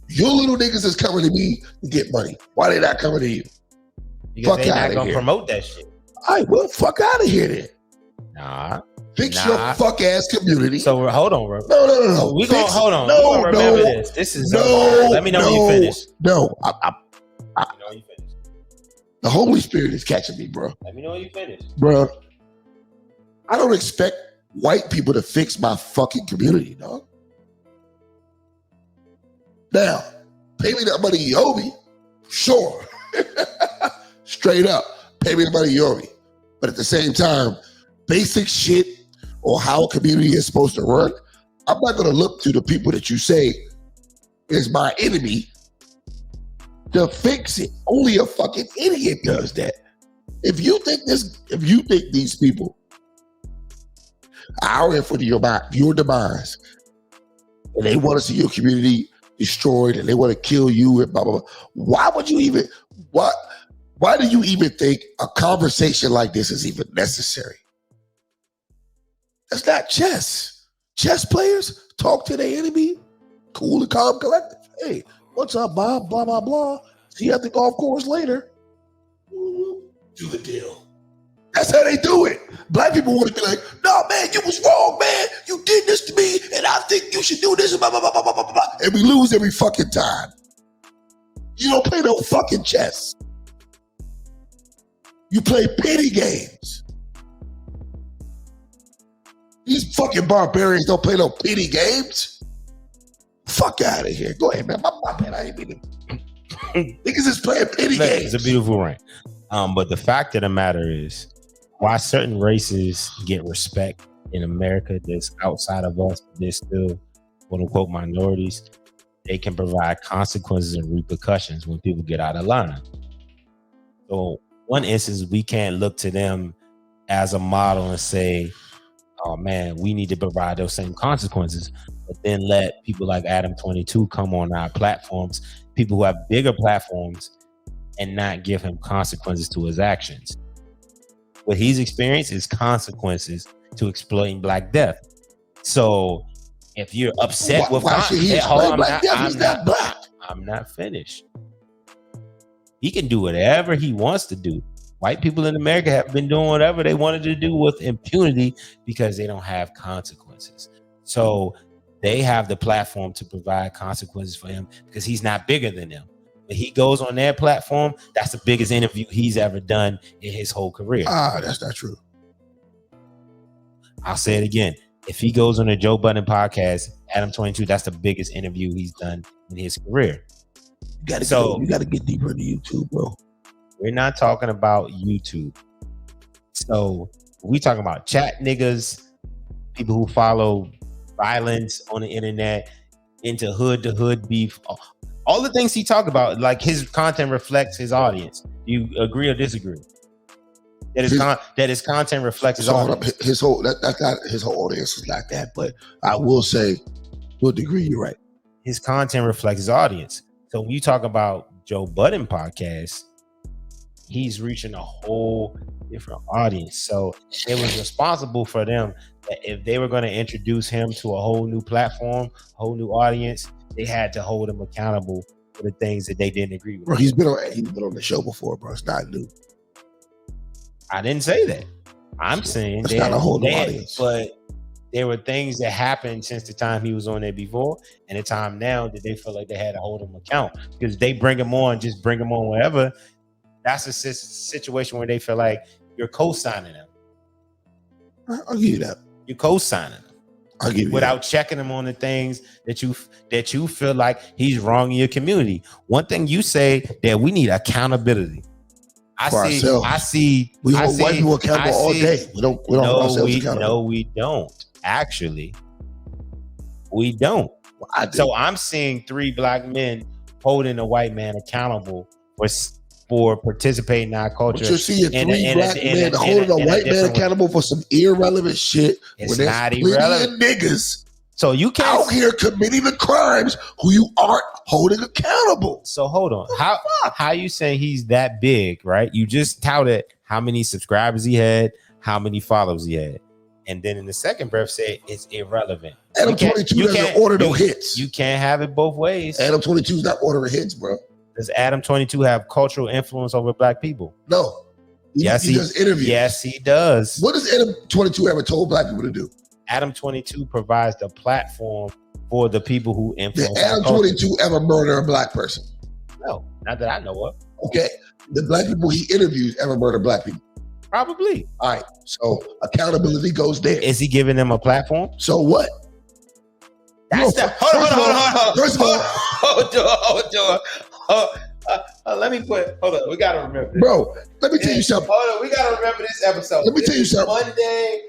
Your little niggas is coming to me to get money. Why they not coming to you? Because they're not going to promote that shit. All right, well, fuck out of here then. Nah. Fix your fuck ass community. So hold on, bro. No. We gonna hold on. We gonna remember this. This is let me know when you finish. No, the Holy Spirit is catching me, bro. Let me know when you finish, bro. I don't expect white people to fix my fucking community, dog. Now, pay me that money you owe me, sure. Straight up, pay me the money you owe me. But at the same time, basic shit or how a community is supposed to run, I'm not going to look to the people that you say is my enemy to fix it. Only a fucking idiot does that. If you think these people are in for your demise and they want to see your community destroyed and they want to kill you and blah, blah, blah, why do you even think a conversation like this is even necessary? That's not chess. Chess players talk to their enemy, cool and calm, collective. Hey, what's up, Bob? Blah, blah, blah. See you at the golf course later. Do the deal. That's how they do it. Black people want to be like, no, man, you was wrong, man. You did this to me, and I think you should do this, blah, blah, blah, blah, blah, blah. And we lose every fucking time. You don't play no fucking chess. You play petty games. Fucking barbarians don't play no pity games. Fuck out of here. Go ahead, man. My bad. I ain't mean to. Niggas is playing pity games. It's a beautiful rant. But the fact of the matter is, why certain races get respect in America that's outside of us, they're still quote unquote minorities. They can provide consequences and repercussions when people get out of line. So one instance, we can't look to them as a model and say, oh man, we need to provide those same consequences, but then let people like Adam 22 come on our platforms, people who have bigger platforms, and not give him consequences to his actions. What he's experienced is consequences to exploiting Black death. So if you're upset with I'm not finished. He can do whatever he wants to do. White people in America have been doing whatever they wanted to do with impunity because they don't have consequences. So they have the platform to provide consequences for him because he's not bigger than them. When he goes on their platform, that's the biggest interview he's ever done in his whole career. That's not true. I'll say it again. If he goes on a Joe Budden podcast, Adam 22, that's the biggest interview he's done in his career. You gotta get deeper into YouTube, bro. We're not talking about YouTube. So we talking about chat niggas, people who follow violence on the internet, into hood to hood beef. All the things he talked about, like his content reflects his audience. Do you agree or disagree? That his content reflects his audience. His whole that's not his whole audience is like that, but I will say, to a degree, you're right. His content reflects his audience. So when you talk about Joe Budden podcast, he's reaching a whole different audience. So it was responsible for them that if they were going to introduce him to a whole new platform, a whole new audience, they had to hold him accountable for the things that they didn't agree with. Bro, he's been on the show before, bro. It's not new. I didn't say that. I'm saying it's not a whole new audience. But there were things that happened since the time he was on there before and the time now that they feel like they had to hold him account because they bring him on, just bring him on wherever. That's a situation where they feel like you're co-signing them. I'll give you that. You're co-signing them. I'll give you without checking him on the things that you feel like he's wrong in your community. One thing you say that we need accountability. I see. We hold white people accountable all day. We don't hold ourselves accountable. No, we don't. Actually, we don't. Well, so I'm seeing 3 Black men holding a white man accountable for participating in our culture. But you're seeing 3 Black men holding a white man accountable for some irrelevant shit. It's not irrelevant. Niggas. So you can't out here committing the crimes who you aren't holding accountable. So hold on. How you say he's that big, right? You just touted how many subscribers he had, how many followers he had. And then in the second breath say it's irrelevant. Adam 22 doesn't order no hits. You can't have it both ways. Adam 22 is not ordering hits, bro. Does Adam 22 have cultural influence over Black people? No. He does interviews. Yes, he does. What does Adam 22 ever told Black people to do? Adam 22 provides the platform for the people who influence. Did Adam 22 ever murder a Black person? No, not that I know of. Okay. The Black people he interviews ever murder Black people? Probably. All right. So accountability goes there. Is he giving them a platform? So what? Hold on. First of all, hold on. Let me hold on. We gotta remember this. Bro, let me tell you something. Hold on, we gotta remember this episode. Let me tell you something. Monday.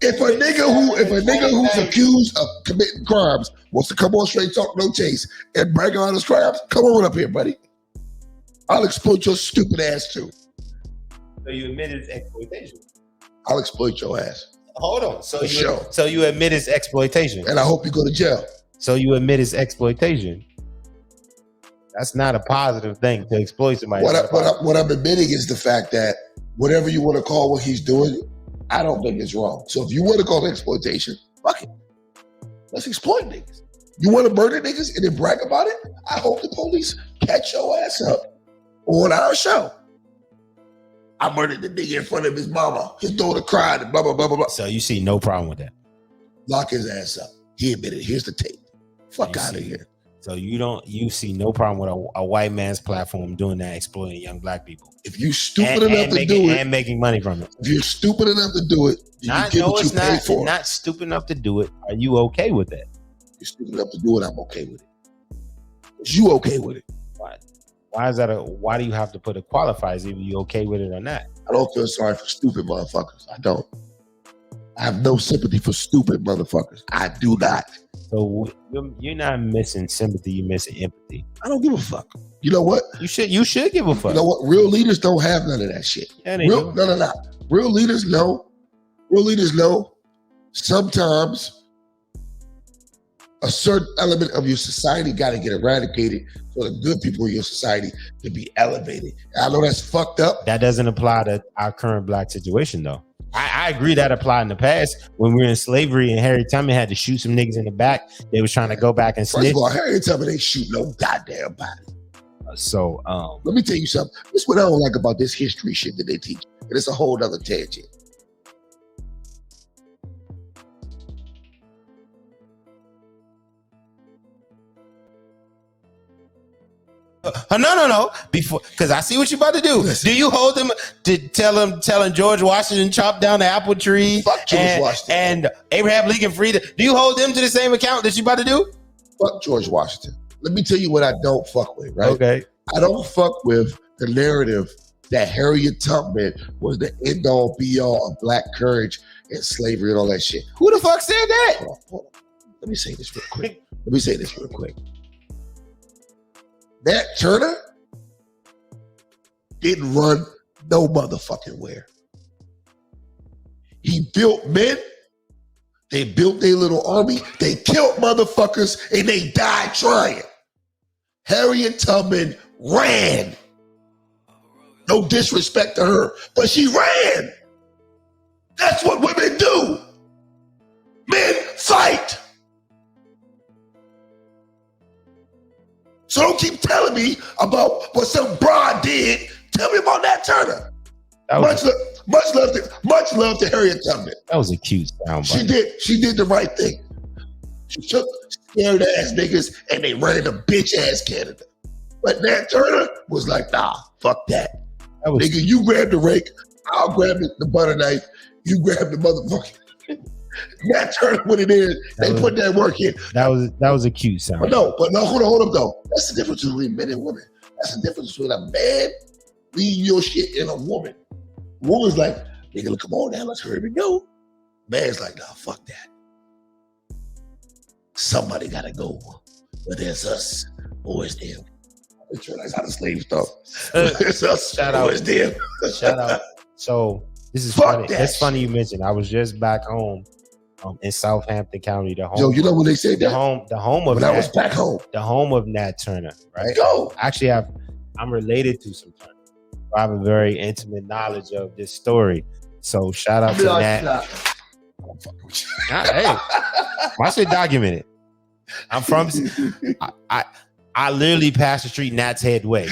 If a nigga who's accused of committing crimes wants to come on Straight Talk No Chase and brag on his crimes, come on up here, buddy. I'll exploit your stupid ass too. So you admit it's exploitation. I'll exploit your ass. Hold on. So you admit it's exploitation. And I hope you go to jail. So you admit it's exploitation. That's not a positive thing to exploit somebody. What I'm admitting is the fact that whatever you want to call what he's doing, I don't think it's wrong. So if you want to call it exploitation, fuck it. Let's exploit niggas. You want to murder niggas and then brag about it? I hope the police catch your ass up on our show. I murdered the nigga in front of his mama. His daughter cried and blah, blah, blah, blah, blah. So you see no problem with that? Lock his ass up. He admitted. Here's the tape. Fuck out of here. So you see no problem with a white man's platform doing that, exploiting young black people. If you stupid enough to do it and making money from it. If you're stupid enough to do it, you get what you pay for. Not stupid enough to do it. Are you okay with that? You're stupid enough to do it. I'm okay with it. Is you okay with it? Why is that? Why do you have to put a qualifiers if you okay with it or not? I don't feel sorry for stupid motherfuckers. I don't. I have no sympathy for stupid motherfuckers. I do not. So you're not missing sympathy. You're missing empathy. I don't give a fuck. You know what? You should give a fuck. You know what? Real leaders don't have none of that shit. Yeah, they do. No. Real leaders know. Real leaders know. Sometimes a certain element of your society got to get eradicated so the good people in your society can be elevated. I know that's fucked up. That doesn't apply to our current black situation, though. I agree that applied in the past when we were in slavery and Harriet Tubman had to shoot some niggas in the back. They was trying to go back and snitch. First of all, Harriet Tubman ain't shoot no goddamn body. So let me tell you something. This is what I don't like about this history shit that they teach. And it's a whole nother tangent. No. Before, because I see what you about to do. Do you hold them to telling George Washington chop down the apple tree? Fuck George Washington. And Abraham Lincoln freed. Do you hold them to the same account that you about to do? Fuck George Washington. Let me tell you what I don't fuck with, right? Okay. I don't fuck with the narrative that Harriet Tubman was the end all be all of black courage and slavery and all that shit. Who the fuck said that? Hold on. Let me say this real quick. Nat Turner didn't run no motherfucking where. He built men. They built their little army. They killed motherfuckers and they died trying. Harriet Tubman ran. No disrespect to her, but she ran. That's what women do. Men fight. So don't keep telling me about what some broad did. Tell me about Nat Turner. Much love to Harriet Tubman. That was a cute soundbite. She did the right thing. She took scared ass niggas and they ran to bitch ass Canada. But Nat Turner was like, nah, fuck that. Nigga, you grab the rake, I'll grab the butter knife, you grab the motherfucking. Nat Turner went in there, they put that work in. That was a cute sound. But no, hold up though. That's the difference between men and women. That's the difference between a man leaving your shit and a woman. Woman's like, nigga, look, come on now, let's hurry and go. Man's like, nah, fuck that. Somebody gotta go. Whether it's us or it's them. That's how the slave stuff. It's us or it's them. Shout out. So this is fuck funny. It's funny you mentioned. I was just back home in Southampton County. The home. Yo, you know when they say that? The home of. When I was back home. The home of Nat Turner, right? Go. Actually, I'm related to some Turner. I have a very intimate knowledge of this story. So shout out to Nat. Hey, my shit documented. I'm from. I literally passed the street Nat's Head way.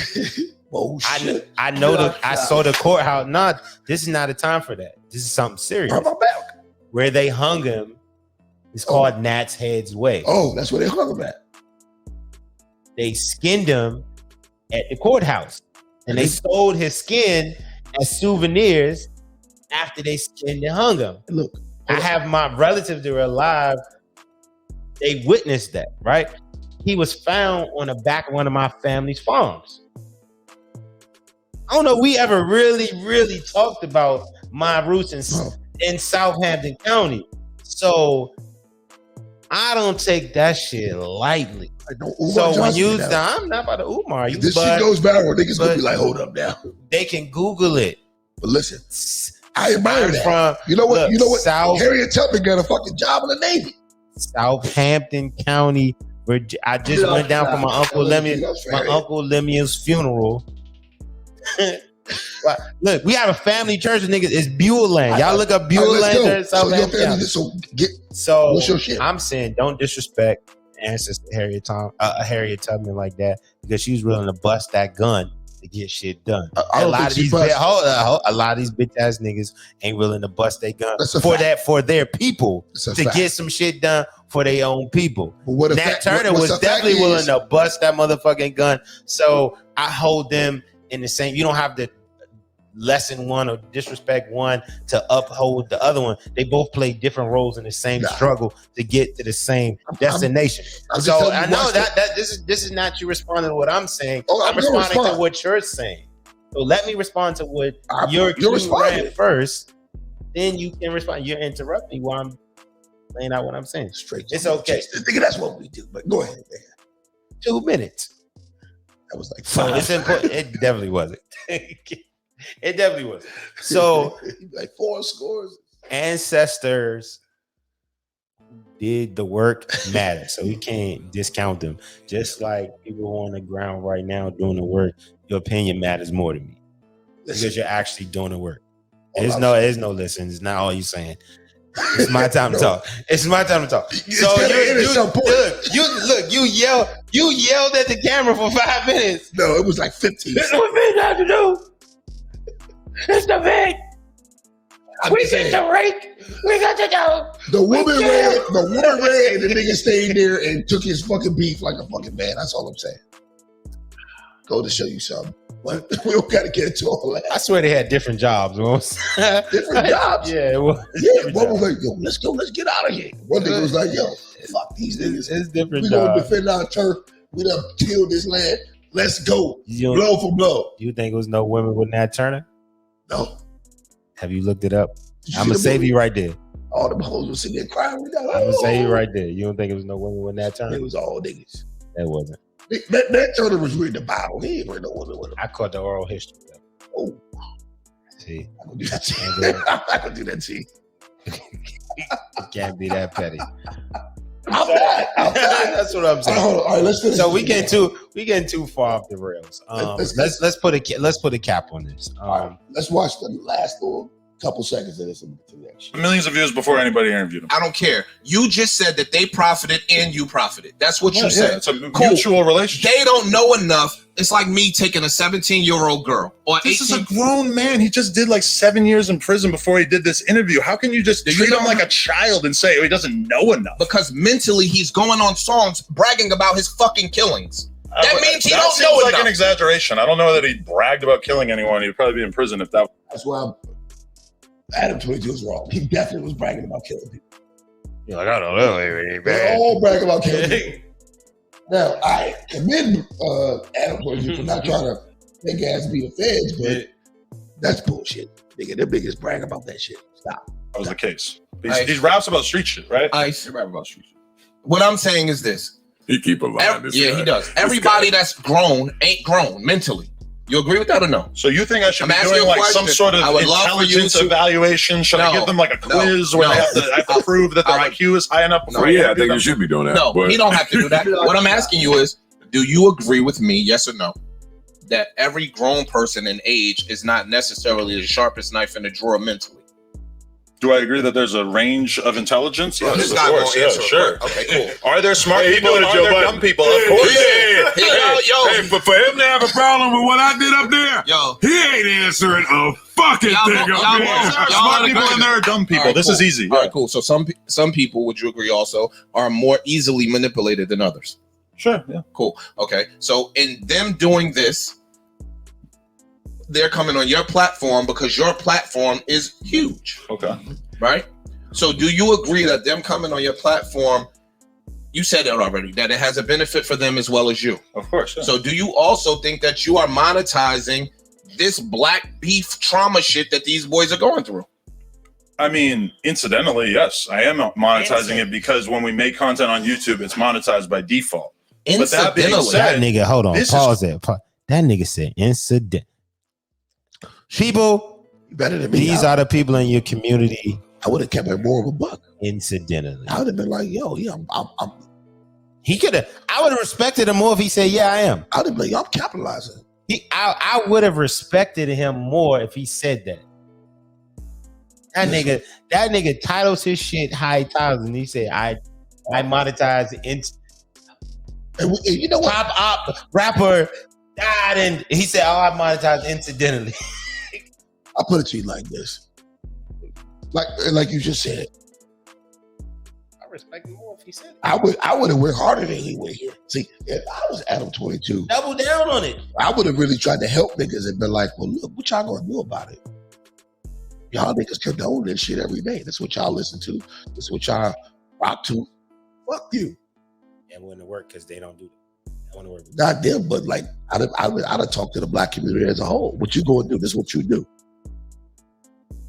Oh shit! I know I saw the courthouse. No, this is not a time for that. This is something serious. Where they hung him is called Nat's Head's Way. Oh, that's where they hung him at. They skinned him at the courthouse, and they sold his skin as souvenirs after they skinned and hung him. Look, I have my relatives that were alive. They witnessed that, right? He was found on the back of one of my family's farms. I don't know. We ever really talked about my roots in Southampton County. So I don't take that shit lightly. So when you, I'm not about to Umar you. This shit goes viral. Niggas gonna be like, hold up now. They can Google it. But listen, I admire that. You know what? Harriet Tubman got a fucking job in the Navy. Southampton County. I just went down for my Uncle Lemuel's funeral. Look, we have a family church, niggas. It's Buell Land. Y'all look up Buell Land. So what's your shit? I'm saying, don't disrespect ancestor Harriet Tubman like that, because she was willing to bust that gun to get shit done. I A don't lot think of she these busts. a lot of these bitch ass niggas ain't willing to bust their gun for their people to fact. get some shit done for their own people. But what if Nat that- Turner what's was the fact definitely willing is- to bust that motherfucking gun. So I hold them in the same. You don't have to lessen one or disrespect one to uphold the other one. They both play different roles in the same struggle to get to the same destination. I'm just So telling you I know what's that this is not you responding to what I'm saying. Oh, I'm I'm gonna responding to respond. what you're saying. So let me respond to what you're you're responding ran first. Then you can respond. You're interrupting me while I'm laying out what I'm saying. Straight. It's okay. Nigga, that's what we do. But go ahead, man. 2 minutes. That was like So 5. it's important. It definitely wasn't. It definitely wasn't. So like 4 scores. ancestors did the work matter. So we can't discount them. Just like people on the ground right now doing the work, your opinion matters more to me. Because you're actually doing the work. There's no listen. It's not all you saying. It's my time to talk. It's my time to talk. So you yelled at the camera for 5 minutes. No, it was like 15. This is what we got to do. It's the big. We get the rake. We got to do. The woman ran, and the nigga stayed there and took his fucking beef like a fucking man. That's all I'm saying. Go to show you something. But we don't gotta get into all that. I swear they had different jobs. Different jobs. Yeah, it was. Yeah, one was like, yo, let's get out of here. One nigga was like, yo, fuck these niggas. It's different We jobs. gonna defend our turf. We done tilled this land. Let's go. You Blow for blow. You think it was no women with Nat Turner? No. Have you looked it up? you I'm see gonna the save movie? you right there. All them hoes was sitting there crying. We got, I'm gonna save you right there. You don't think it was no women with Nat Turner? It was all niggas. That wasn't. That Turner was reading the Bible. He ain't read no woman with him. I caught the oral history. Oh. See, I'm gonna do that to you. I'm not gonna do that to you. it can't be that petty. I'm not. That's what I'm saying. All right, all right, let's finish. So we getting too far off the rails. Let's put a cap on this. Let's watch the last little couple seconds of this and to the next shit. Millions of views before anybody interviewed him. I don't care. You just said that they profited and you profited. That's what you said. It's a mutual relationship. They don't know enough. It's like me taking a 17-year-old girl or This 18. is a grown man. He just did like 7 years in prison before he did this interview. How can you just treat him like a child and say, oh, he doesn't know enough? Because mentally he's going on songs bragging about his fucking killings. That means he don't know like enough. an exaggeration. I don't know that he bragged about killing anyone. He'd probably be in prison if that. That's why Adam 22 was wrong. He definitely was bragging about killing people. You're like, I don't know. They all brag about killing people. Now, I commend Adam 22 for not trying to make ass be the feds, but that's bullshit. Nigga, them niggas brag about that shit. Stop. That was the case. These raps about street shit, right? Ice. Rap about street shit. What I'm saying is this. He keep alive. Yeah, he does. Everybody that's grown ain't grown mentally. You agree with that or no? So you think I should I'm be asking doing you a like some question. sort of I would love for you intelligence to- evaluation? Should I No, give them like a quiz no, where no. I have to prove that their IQ is high enough? No, before yeah, I interview think them? you should be doing that. No, but he don't have to do that. What I'm asking you is, do you agree with me, yes or no, that every grown person in age is not necessarily the sharpest knife in the drawer mentally? Do I agree that there's a range of intelligence? Well, Yes, this of guy course. gonna Yeah, answer it sure. quick. Okay, cool. Are there smart Hey, he people? doing Are it, Joe there Biden. dumb people? Of course. Hey, for him to have a problem with what I did up there, he ain't answering a fucking thing up there. Smart people in there are dumb people. All right, This cool. is easy. All right, cool. So some people, would you agree also, are more easily manipulated than others? Sure. Yeah. Cool. Okay. So in them doing this, they're coming on your platform because your platform is huge. Okay. Right? So do you agree that them coming on your platform, you said it already, that it has a benefit for them as well as you? Of course. Yeah. So do you also think that you are monetizing this black beef trauma shit that these boys are going through? I mean, incidentally, yes, I am monetizing it because when we make content on YouTube, it's monetized by default. But that being That said, nigga, hold on, this pause it. That nigga said incident. People, better than me. These are the people in your community. I would have kept it more of a buck. Incidentally, I would have been like, yo, yeah, I'm he could have. I would have respected him more if he said, "Yeah, I am." I would have been like, I'm capitalizing. I would have respected him more if he said that. That nigga titles his shit high titles, and he said, "I monetize And you know what? Top op rapper And he said, "Oh, I monetized incidentally." I put it to you like this, like you just said. I respect him more if he said. I would have went harder than he went here. See, if I was Adam 22, Double down on it. I would have really tried to help niggas and been like, well, look, what y'all gonna do about it? Y'all niggas condone this shit every day. That's what y'all listen to. That's what y'all rock to. Fuck you. It wouldn't work because they don't do that. Not them, but like I'd have talked to the black community as a whole. What you gonna do? This is what you do.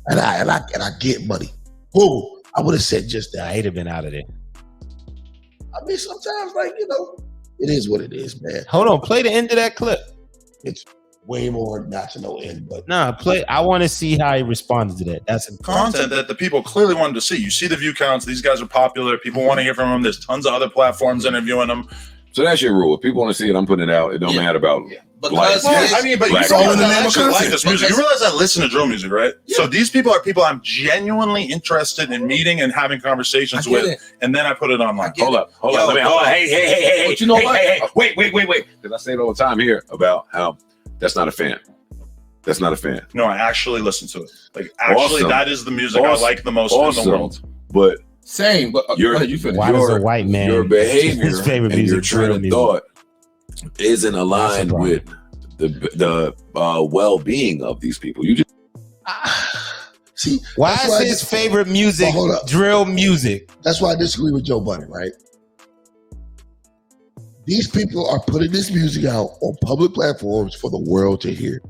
And I get money. Boom. I would have said just that. I'd have been out of there. I mean, sometimes, like, it is what it is, man. Hold on, play the end of that clip. It's way more not to no end, but play. I want to see how he responded to that. That's content that the people clearly wanted to see. You see the view counts. These guys are popular. People want to hear from them. There's tons of other platforms interviewing them. So that's your rule. If people want to see it, I'm putting it out. It don't matter about Because I mean, but you realize I like this music. You realize I listen to drill music, right? Yeah. So these people are people I'm genuinely interested in meeting and having conversations with, and then I put it online. Hold up. Hey. But you know what? Hey. Wait. Because I say it all the time here about how that's not a fan. That's not a fan. No, I actually listen to it. Like, actually, that is the music I like the most in the world. But same, but why does a white man your behavior his favorite and music your train of thought isn't aligned with the well-being of these people? You just see why is his favorite music drill music? That's why I disagree with Joe Budden, right? These people are putting this music out on public platforms for the world to hear.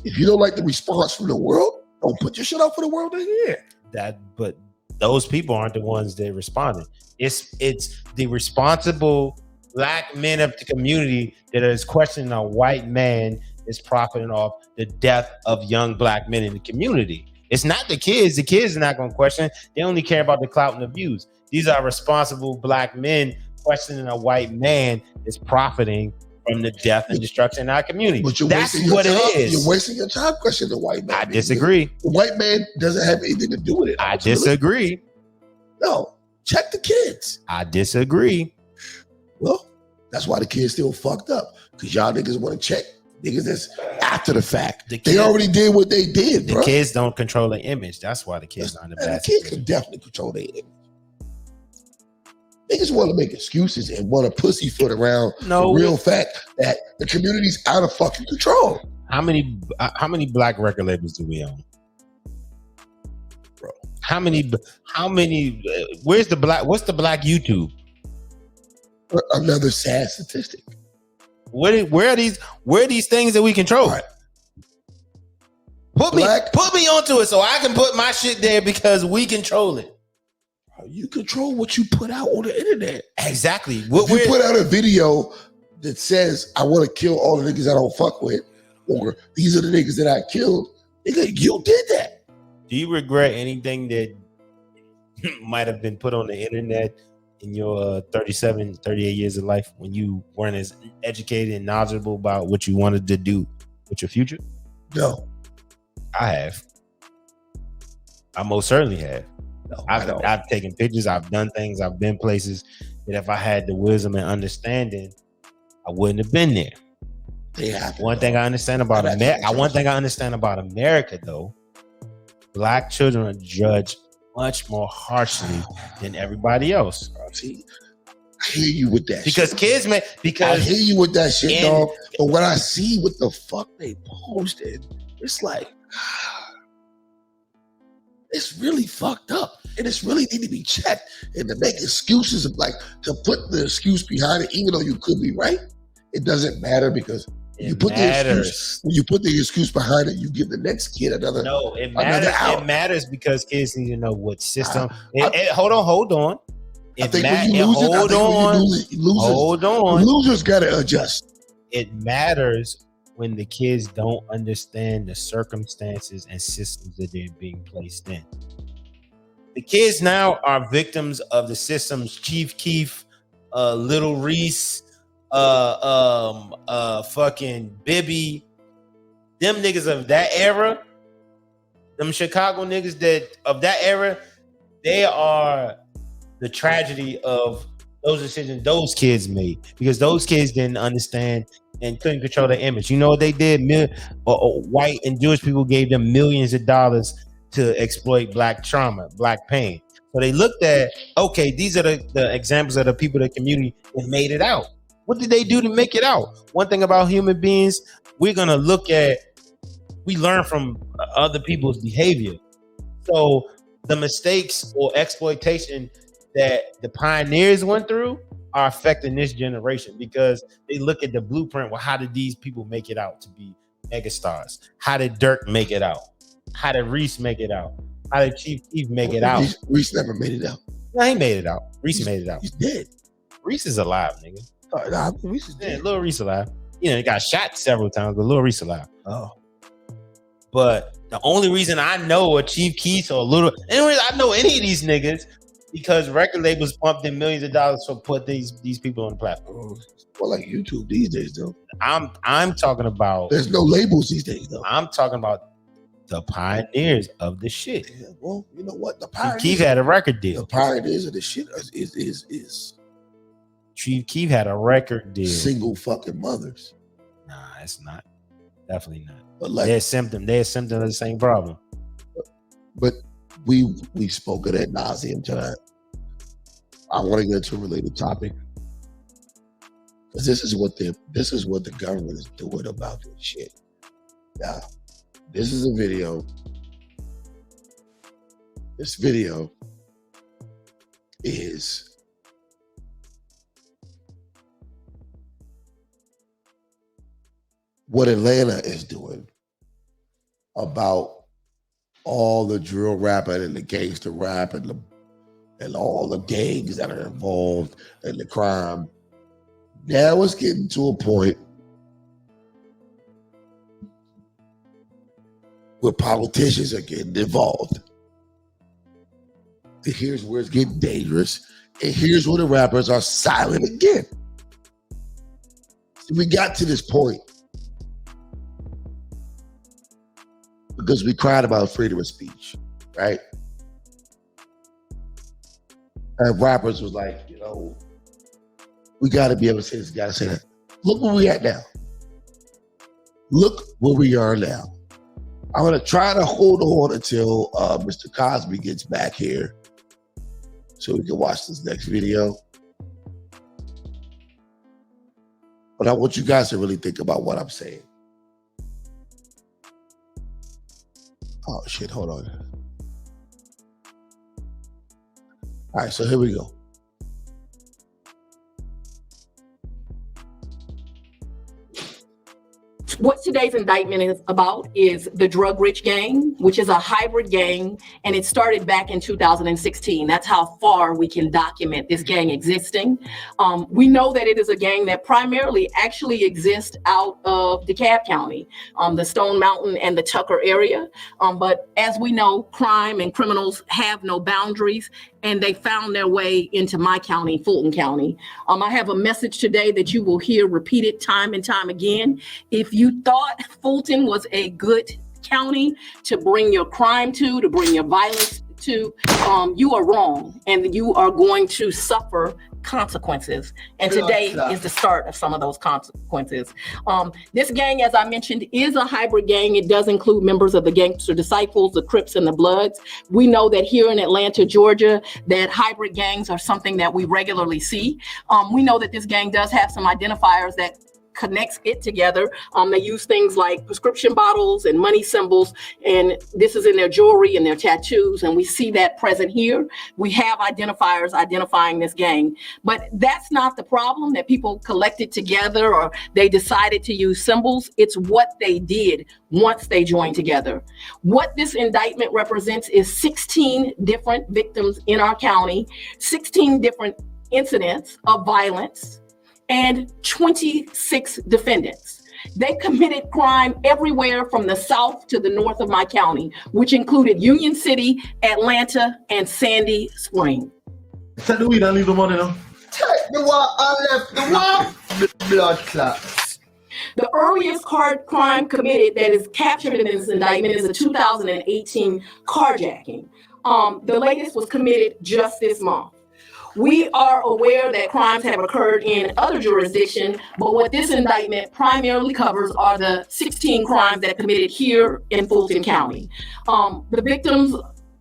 If you don't like the response from the world, don't put your shit out for the world to hear. But those people aren't the ones that responded. It's the responsible black men of the community that is questioning a white man is profiting off the death of young black men in the community. It's not the kids. The kids are not going to question. They only care about the clout and the views. These are responsible black men questioning a white man is profiting from the death and destruction in our community. But that's what it is. You're wasting your time questioning the white man. I disagree. The white man doesn't have anything to do with it. I disagree. No, check the kids. I disagree. Well, that's why the kids still fucked up. Because y'all niggas want to check niggas that's after the fact. They already did what they did, The kids don't control their image. That's why the kids aren't the best. The kids can definitely control their image. Niggas want to make excuses and want to pussyfoot around the real fact that the community's out of fucking control. How many black record labels do we own? Bro. How many where's the black, what's the black YouTube? Another sad statistic. Where are these things that we control? Right. Put me onto it so I can put my shit there because we control it. You control what you put out on the internet. Exactly. If you put out a video that says, I want to kill all the niggas I don't fuck with, or these are the niggas that I killed, nigga, you did that. Do you regret anything that might have been put on the internet in your 38 years of life when you weren't as educated and knowledgeable about what you wanted to do with your future? No. I have. I most certainly have. No, I've taken pictures, I've done things, I've been places that if I had the wisdom and understanding, I wouldn't have been there. One thing I understand about America, though, black children are judged much more harshly than everybody else. See, I hear you with that. Because shit. I hear you with that shit, dog. But when I see what the fuck they posted, it's like, it's really fucked up. And it's really need to be checked. And to make excuses of to put the excuse behind it, even though you could be right, it doesn't matter because when you put the excuse behind it, you give the next kid another. No, it matters. It matters because kids need to know what system. Hold on. Losers gotta adjust. It matters when the kids don't understand the circumstances and systems that they're being placed in. The kids now are victims of the systems. Chief Keef, Little Reese, fucking Bibby, them niggas of that era, them Chicago niggas of that era, they are the tragedy of those decisions those kids made, because those kids didn't understand and couldn't control their image. You know what they did? White and Jewish people gave them millions of dollars to exploit black trauma, black pain. So they looked at, okay, these are the examples of the people in the community that made it out. What did they do to make it out? One thing about human beings, we learn from other people's behavior. So the mistakes or exploitation that the pioneers went through are affecting this generation, because they look at the blueprint. Well, how did these people make it out to be megastars? How did Dirk make it out? How did Reese make it out? How did Chief Keef make it out? Reese never made it out. No, he made it out. Reese made it out. He's dead. Reese is alive, nigga. Reese is dead. Yeah, Lil Reese alive. You know, he got shot several times, but Lil Reese alive. Oh. But the only reason I know a Chief Keef or I know any of these niggas, because record labels pumped in millions of dollars for put these people on the platform. Well, like YouTube these days, though. I'm talking about. There's no labels these days, though. I'm talking about the pioneers of the shit. Yeah, well, you know what? The pioneers. Keef had a record deal. The pioneers of the shit is Chief Keef had a record deal. Single fucking mothers. Nah, it's not. Definitely not. But like, they're a symptom of the same problem. But we spoke of that nauseum tonight. I want to get to a related topic, because this is what the government is doing about this shit. Now, this is a video. This video is what Atlanta is doing about all the drill rapping and the gangster rap and all the gangs that are involved in the crime. Now it's getting to a point where politicians are getting involved. And here's where it's getting dangerous. And here's where the rappers are silent again. See, we got to this point because we cried about freedom of speech, right? And rappers was like, you know, we got to be able to say this, got to say that. Look where we at now. Look where we are now. I'm going to try to hold on until Mr. Cosby gets back here so we can watch this next video. But I want you guys to really think about what I'm saying. Oh, shit, hold on. All right, so here we go. What today's indictment is about is the Drug Rich Gang, which is a hybrid gang, and it started back in 2016. That's how far we can document this gang existing. We know that it is a gang that primarily actually exists out of DeKalb County, the Stone Mountain and the Tucker area. But as we know, crime and criminals have no boundaries, and they found their way into my county, Fulton County. I have a message today that you will hear repeated time and time again. If you thought Fulton was a good county to bring your crime to bring your violence to, you are wrong, and you are going to suffer consequences. And today is the start of some of those consequences. This gang, as I mentioned, is a hybrid gang. It does include members of the Gangster Disciples, the Crips, and the Bloods. We know that here in Atlanta, Georgia, that hybrid gangs are something that we regularly see. We know that this gang does have some identifiers that connects it together. They use things like prescription bottles and money symbols, and this is in their jewelry and their tattoos, and we see that present here. We have identifiers identifying this gang, but that's not the problem that people collected together or they decided to use symbols. It's what they did once they joined together. What this indictment represents is 16 different victims in our county, 16 different incidents of violence, and 26 defendants. They committed crime everywhere from the south to the north of my county, which included Union City, Atlanta, and Sandy Spring. Take the weed and leave the money now. Take the what I left the what? The blood clots. The earliest hard crime committed that is captured in this indictment is a 2018 carjacking. The latest was committed just this month. We are aware that crimes have occurred in other jurisdictions, but what this indictment primarily covers are the 16 crimes that committed here in Fulton County. The victims,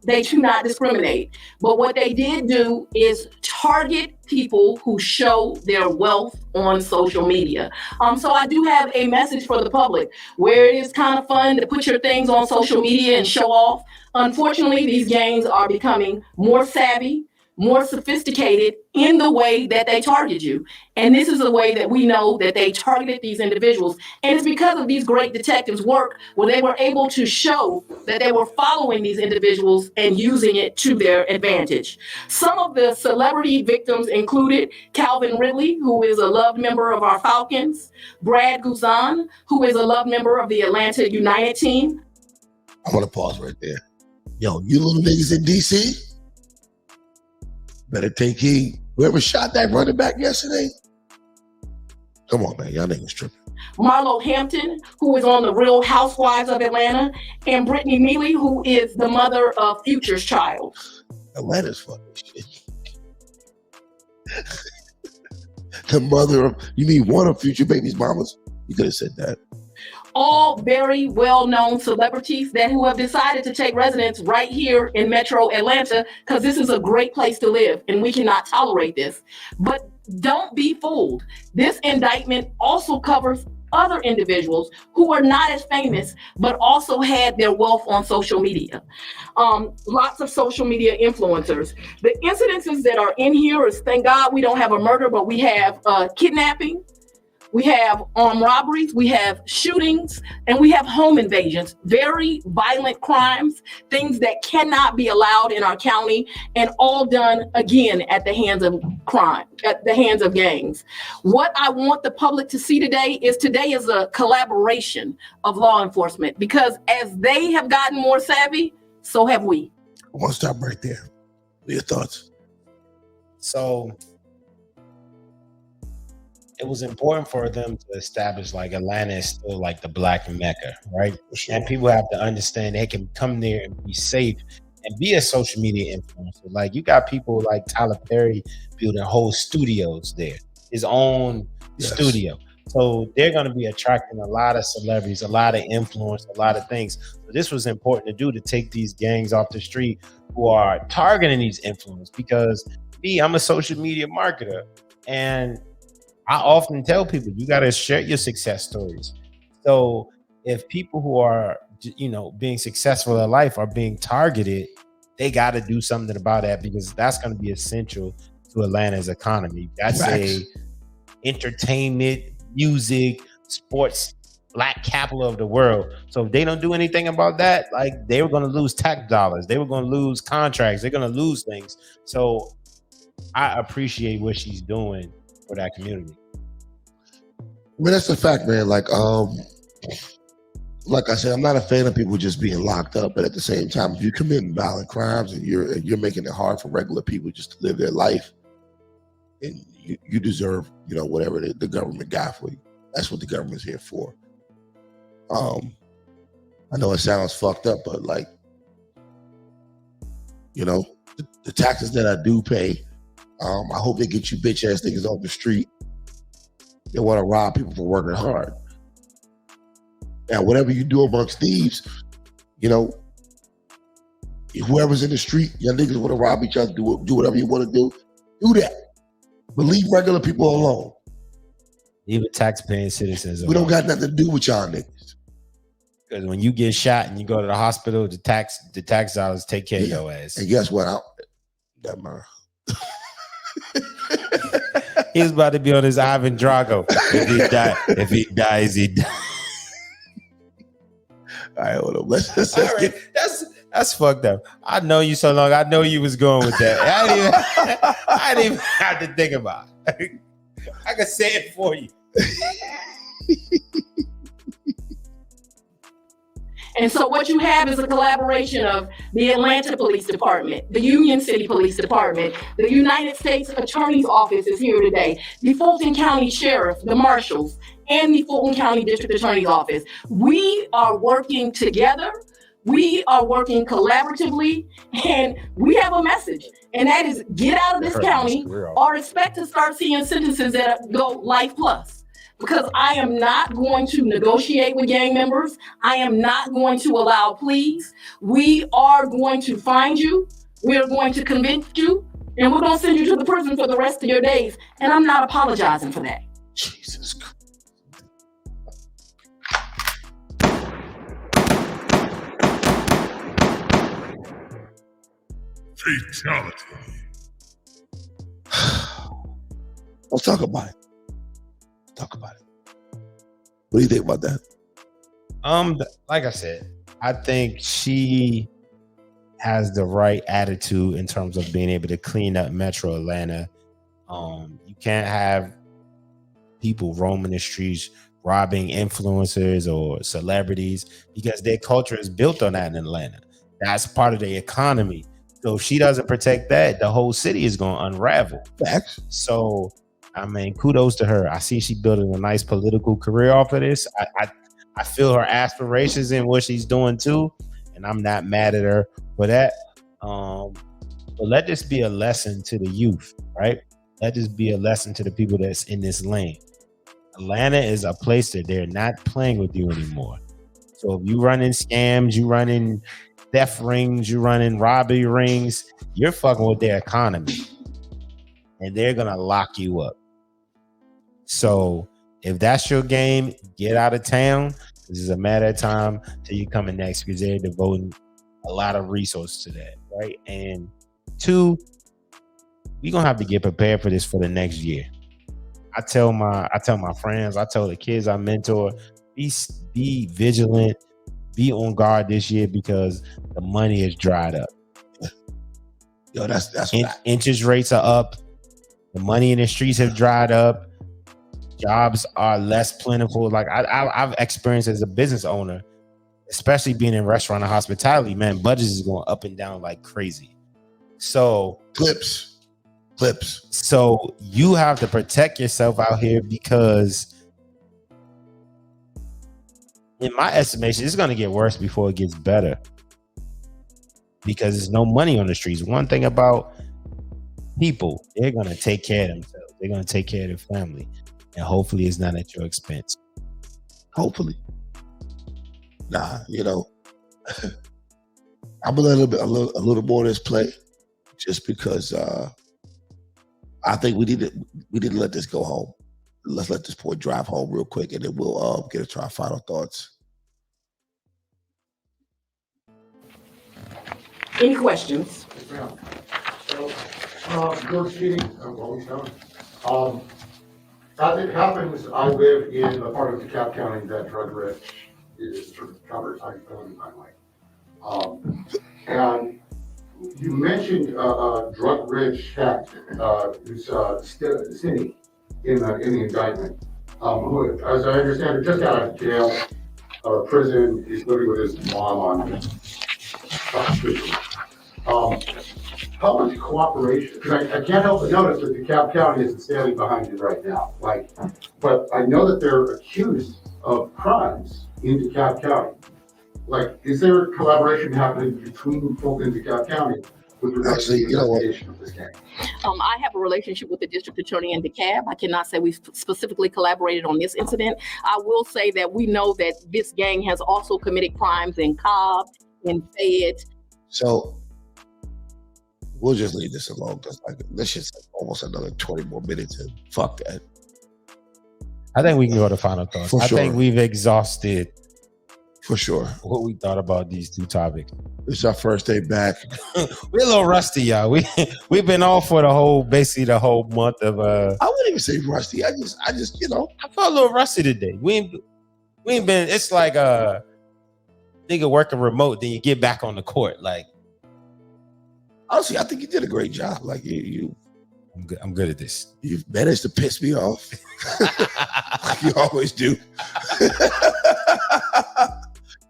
they do not discriminate, but what they did do is target people who show their wealth on social media. So I do have a message for the public where it is kind of fun to put your things on social media and show off. Unfortunately, these gangs are becoming more savvy, more sophisticated in the way that they target you. And this is the way that we know that they targeted these individuals. And it's because of these great detectives' work where they were able to show that they were following these individuals and using it to their advantage. Some of the celebrity victims included Calvin Ridley, who is a loved member of our Falcons, Brad Guzan, who is a loved member of the Atlanta United team. I want to pause right there. Yo, you little niggas in DC, better take heed. Whoever shot that running back yesterday, come on, man, y'all niggas tripping. Marlo Hampton, who is on the Real Housewives of Atlanta, and Brittany Mealy, who is the mother of Future's child. Atlanta's fucking shit. The mother of, you mean one of Future baby's mamas? You could have said that. All very well-known celebrities who have decided to take residence right here in Metro Atlanta because this is a great place to live and we cannot tolerate this. But don't be fooled. This indictment also covers other individuals who are not as famous, but also had their wealth on social media. Lots of social media influencers. The incidences that are in here is, thank God we don't have a murder, but we have kidnapping. We have armed robberies, we have shootings, and we have home invasions, very violent crimes, things that cannot be allowed in our county, and all done again at the hands of crime, at the hands of gangs. What I want the public to see today is a collaboration of law enforcement, because as they have gotten more savvy, so have we. I want to stop right there. What are your thoughts? So it was important for them to establish like Atlanta is still like the Black Mecca, right? Sure. And people have to understand they can come there and be safe and be a social media influencer. Like you got people like Tyler Perry building whole studios there, his own studio. So they're going to be attracting a lot of celebrities, a lot of influence, a lot of things. So this was important to do, to take these gangs off the street who are targeting these influencers, because I'm a social media marketer, and I often tell people, you got to share your success stories. So if people who are, being successful in life are being targeted, they got to do something about that, because that's going to be essential to Atlanta's economy. That's a entertainment, music, sports, Black capital of the world. So if they don't do anything about that, like they were going to lose tax dollars. They were going to lose contracts. They're going to lose things. So I appreciate what she's doing for that community. I mean, that's a fact, man. Like I said, I'm not a fan of people just being locked up, but at the same time, if you're committing violent crimes and you're making it hard for regular people just to live their life, and you deserve, whatever the government got for you. That's what the government's here for. I know it sounds fucked up, but like, the taxes that I do pay, I hope they get you bitch ass niggas off the street. They want to rob people for working hard. Now, whatever you do amongst thieves, whoever's in the street, your niggas want to rob each other, do whatever you want to do that. But leave regular people alone. Even tax-paying citizens. We don't got nothing to do with y'all niggas. Because when you get shot and you go to the hospital, the tax dollars take care of your ass. And guess what? Never mind. He's about to be on his Ivan Drago. If he dies, he dies. All right, hold on. Let's right. That's fucked up. I know you so long. I know you was going with that. I didn't even have to think about it. I can say it for you. And so what you have is a collaboration of the Atlanta Police Department, the Union City Police Department, the United States Attorney's Office is here today, the Fulton County Sheriff, the Marshals, and the Fulton County District Attorney's Office. We are working together We are working collaboratively, and we have a message, and that is get out of this county or expect to start seeing sentences that go life plus. Because I am not going to negotiate with gang members. I am not going to allow pleas. We are going to find you. We're going to convict you, and we're going to send you to the prison for the rest of your days. And I'm not apologizing for that. Jesus Christ. Fatality. Let's talk about it. Talk about it. What do you think about that? Like I said, I think she has the right attitude in terms of being able to clean up Metro Atlanta. You can't have people roaming the streets, robbing influencers or celebrities, because their culture is built on that in Atlanta. That's part of the economy. So if she doesn't protect that, the whole city is going to unravel. Facts. So, I mean, kudos to her. I see she building a nice political career off of this. I feel her aspirations in what she's doing too, and I'm not mad at her for that. But let this be a lesson to the youth, right? Let this be a lesson to the people that's in this lane. Atlanta is a place that they're not playing with you anymore. So if you running scams, you running theft rings, you running robbery rings, you're fucking with their economy, and they're gonna lock you up. So if that's your game, get out of town. This is a matter of time till you coming next, because they're devoting a lot of resources to that, right? And two, we're gonna have to get prepared for this for the next year. I tell my friends, I tell the kids I mentor, be vigilant, be on guard this year, because the money is dried up. Yo, that's interest rates are up. The money in the streets have dried up. Jobs are less plentiful. Like I've experienced as a business owner, especially being in restaurant and hospitality, man, budgets is going up and down like crazy. So clips. So you have to protect yourself out here, because in my estimation, it's going to get worse before it gets better, because there's no money on the streets. One thing about people, they're going to take care of themselves. They're going to take care of their family, and hopefully it's not at your expense. Hopefully. Nah, you know, I'm a little more this play, just because I think we need to let this go home. Let's let this boy drive home real quick, and then we'll get into our final thoughts. Any questions? George Keating, I'm always done. As it happens, I live in a part of DeKalb County that drug rich is sort of covers. I live in my and you mentioned drug rich cat who's Cindy in the indictment. Who, as I understand it, just got out of jail or prison. He's living with his mom on how much cooperation? Because I can't help but notice that DeKalb County isn't standing behind you right now. But I know that they're accused of crimes in DeKalb County. Is there collaboration happening between Fulton and DeKalb County with regards to the investigation of this gang? I have a relationship with the district attorney in DeKalb. I cannot say we specifically collaborated on this incident. I will say that we know that this gang has also committed crimes in Cobb, in Fayette. So we'll just leave this alone, because this is almost another 20 more minutes, and fuck that. I think we can go to final thoughts. I think we've exhausted, for sure, what we thought about these two topics. It's our first day back. We're a little rusty, y'all. We've been off for basically the whole month of. I wouldn't even say rusty. I just I felt a little rusty today. We ain't been. It's like nigga working remote, then you get back on the court. Honestly, I think you did a great job. I'm good at this. You've managed to piss me off, like you always do,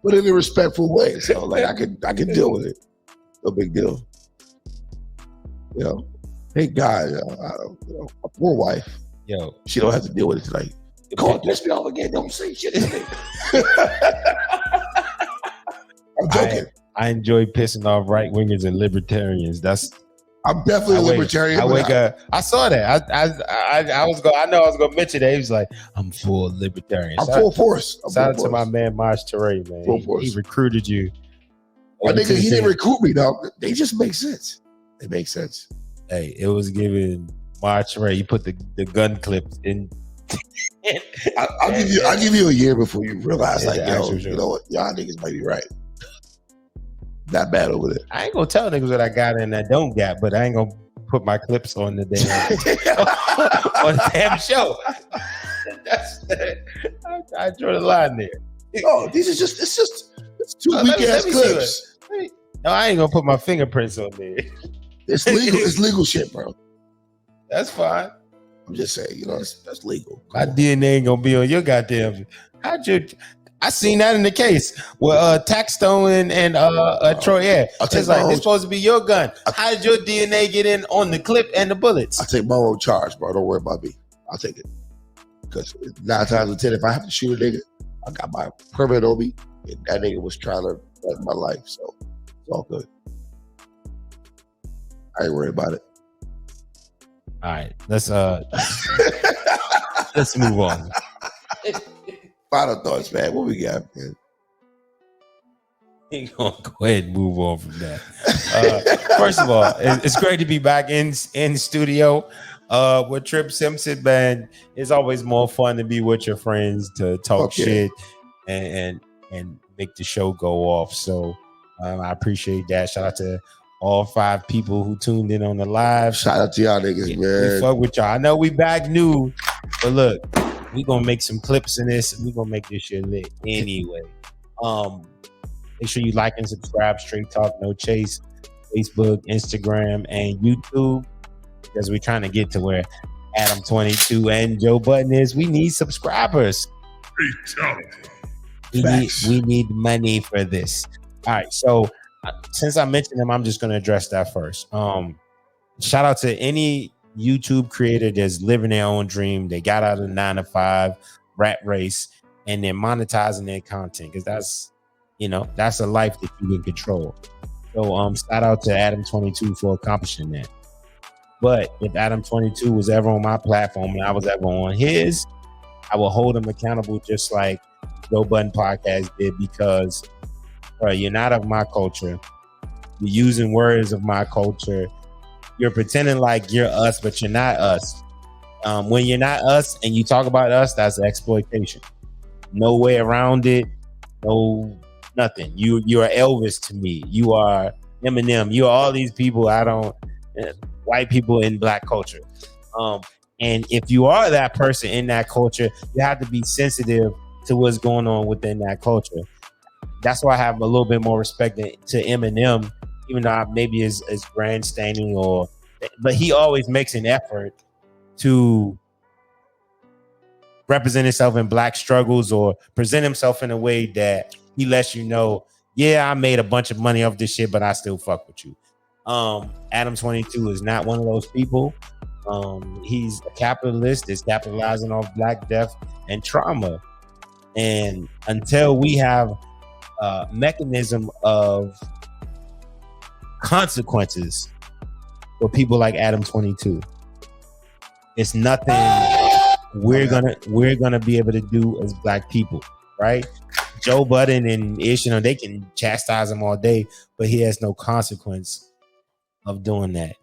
but in a respectful way. So I can deal with it. No big deal. You know, thank God. A poor wife. Yo, she don't have to deal with it tonight. Go on, piss me off again. Don't say shit to me. I'm joking. I enjoy pissing off right wingers and libertarians. I'm definitely a libertarian. I wake up. I saw that. I was going. I know I was going to mention that. He was like, "I'm full libertarian." I'm full force. Shout out to my man Maj Toure, man. Full force. He recruited you. My nigga, he didn't recruit me, dog. They just make sense. They make sense. Hey, it was giving Maj Toure. You put the gun clips in. I'll give you a year before you realize, like, yo, sure. you know what? Y'all niggas might be right. Not bad over there. I ain't gonna tell niggas what I got and I don't got, but I ain't gonna put my clips on the damn on the damn show. I draw the line there. Oh, it's 2 weak ass clips. No, I ain't gonna put my fingerprints on there. It's legal. It's legal shit, bro. That's fine. I'm just saying, you know, that's legal. My DNA ain't gonna be on your goddamn. I seen that in the case with Taxstone and Troy. Yeah, it's like it's supposed to be your gun. How did your DNA get in on the clip and the bullets? I take my own charge, bro. Don't worry about me. I'll take it. Because 9 times out of 10, if I have to shoot a nigga, I got my permit on me, and that nigga was trying to wreck my life, so it's all good. I ain't worried about it. All right, let's move on. Final thoughts, man. What we got, man? We're gonna go ahead and move on from that. First of all, it's great to be back in studio with Trip Simpson, man. It's always more fun to be with your friends to talk shit and make the show go off. So I appreciate that. Shout out to all 5 people who tuned in on the live. Shout out to y'all niggas, man. We fuck with y'all. I know we back new, but look, we gonna make some clips in this, and we gonna make this shit lit anyway. Make sure you like and subscribe. Straight Talk No Chase, Facebook, Instagram, and YouTube, because we're trying to get to where Adam 22 and Joe Budden is. We need subscribers. We need money for this. All right, so since I mentioned them, I'm just gonna address that first. Shout out to any YouTube creator that's living their own dream. They got out of the 9-to-5 rat race and they're monetizing their content, because that's a life that you can control. So shout out to Adam 22 for accomplishing that. But if Adam 22 was ever on my platform and I was ever on his, I will hold him accountable just like Joe Budden Podcast did, because you're not of my culture. You're using words of my culture. You're pretending like you're us, but you're not us. When you're not us and you talk about us, that's exploitation. No way around it. No, nothing. You are Elvis to me. You are Eminem. You are all these people. White people in black culture. And if you are that person in that culture, you have to be sensitive to what's going on within that culture. That's why I have a little bit more respect to Eminem, even though maybe is grandstanding but he always makes an effort to represent himself in black struggles or present himself in a way that he lets you know, yeah, I made a bunch of money off this shit, but I still fuck with you. Adam 22 is not one of those people. He's a capitalist that's capitalizing off black death and trauma. And until we have a mechanism of consequences for people like Adam 22, it's nothing we're gonna be able to do as black people, right? Joe Budden and Ish, they can chastise him all day, but he has no consequence of doing that.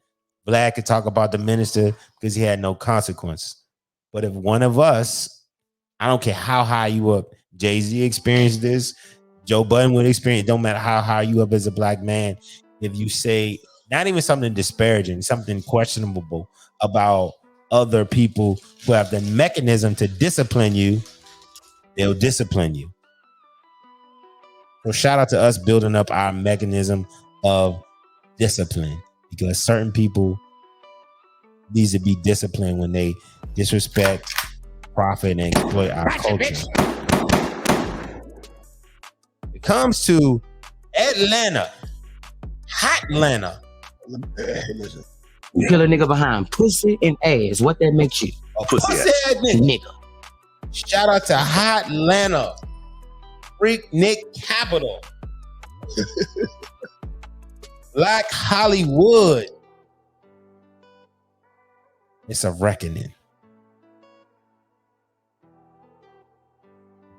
Vlad could talk about the minister because he had no consequence. But if one of us, I don't care how high you up, Jay-Z experienced this, Joe Budden would experience, don't matter how high you up as a black man, if you say not even something disparaging, something questionable about other people who have the mechanism to discipline you, they'll discipline you. So shout out to us building up our mechanism of discipline, because certain people need to be disciplined when they disrespect, profit, and exploit our culture. It comes to Atlanta, hot Atlanta. You kill a nigga behind pussy and ass. What that makes you? A pussy ass nigga. Shout out to hot Atlanta, Freak Nick Capital. Black Hollywood. It's a reckoning.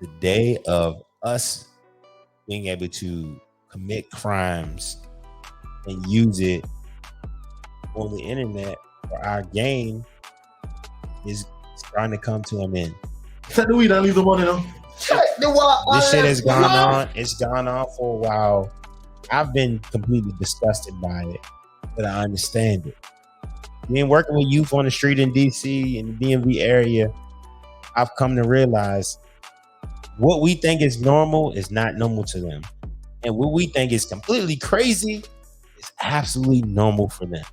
The day of us being able to commit crimes and use it on the internet for our gain is starting to come to an end. This shit has gone on. It's gone on for a while. I've been completely disgusted by it, but I understand it. Being working with youth on the street in DC and the DMV area, I've come to realize what we think is normal is not normal to them. And what we think is completely crazy is absolutely normal for them.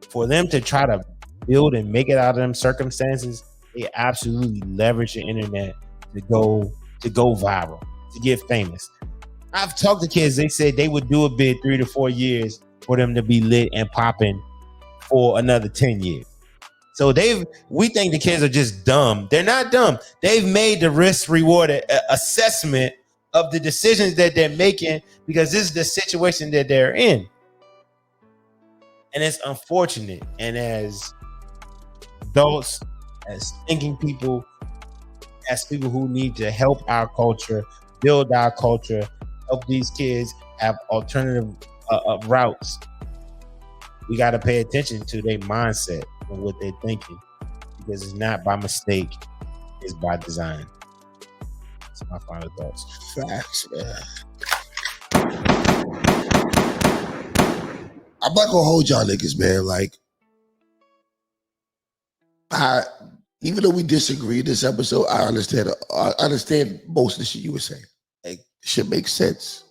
For them to try to build and make it out of them circumstances, they absolutely leverage the internet to go viral, to get famous. I've talked to kids, they said they would do a bid 3 to 4 years for them to be lit and popping for another 10 years. So we think the kids are just dumb. They're not dumb. They've made the risk reward assessment of the decisions that they're making because this is the situation that they're in. And it's unfortunate. And as adults, as thinking people, as people who need to help our culture, build our culture, help these kids have alternative routes, we got to pay attention to their mindset and what they're thinking, because it's not by mistake, it's by design. That's my final thoughts. Facts, man. I'm not gonna hold y'all niggas, man. Like, even though we disagree this episode, I understand most of the shit you were saying. Like, shit makes sense.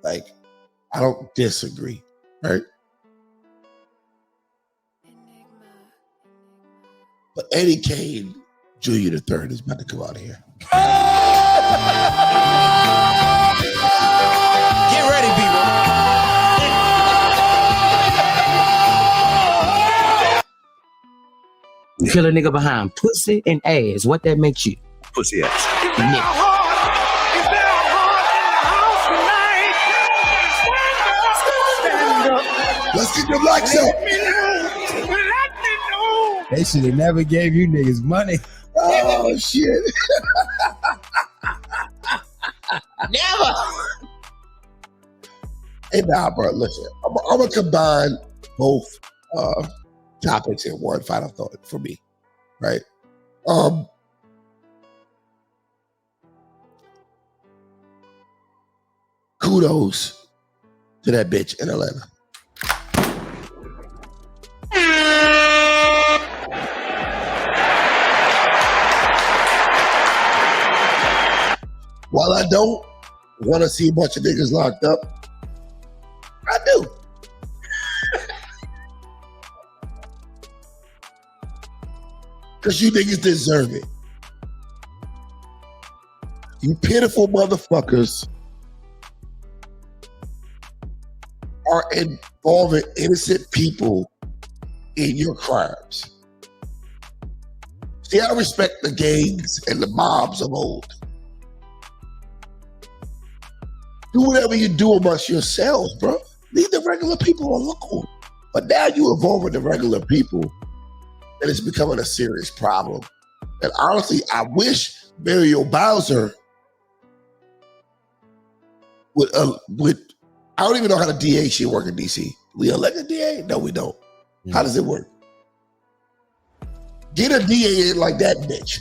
Like, I don't disagree, right? But Eddie Kane Jr. III is about to come out of here. Get ready, people. You kill a nigga behind pussy and ass. What that makes you? Pussy ass. Nigga. Let's get your likes up. They should have never gave you niggas money. Oh, shit. Never. Hey, nah, bro, listen. I'm going to combine both topics in one final thought for me, right? Kudos to that bitch in Atlanta. While I don't want to see a bunch of niggas locked up, I do. Because you niggas deserve it. You pitiful motherfuckers are involving innocent people in your crimes. See, I respect the gangs and the mobs of old. Do whatever you do amongst yourselves, bro. Leave the regular people alone. But now you involving the regular people, and it's becoming a serious problem. And honestly, I wish Mario Bowser would I don't even know how the DA shit work in DC. We elect a DA? No, we don't. How does it work? Get a DA in like that bitch.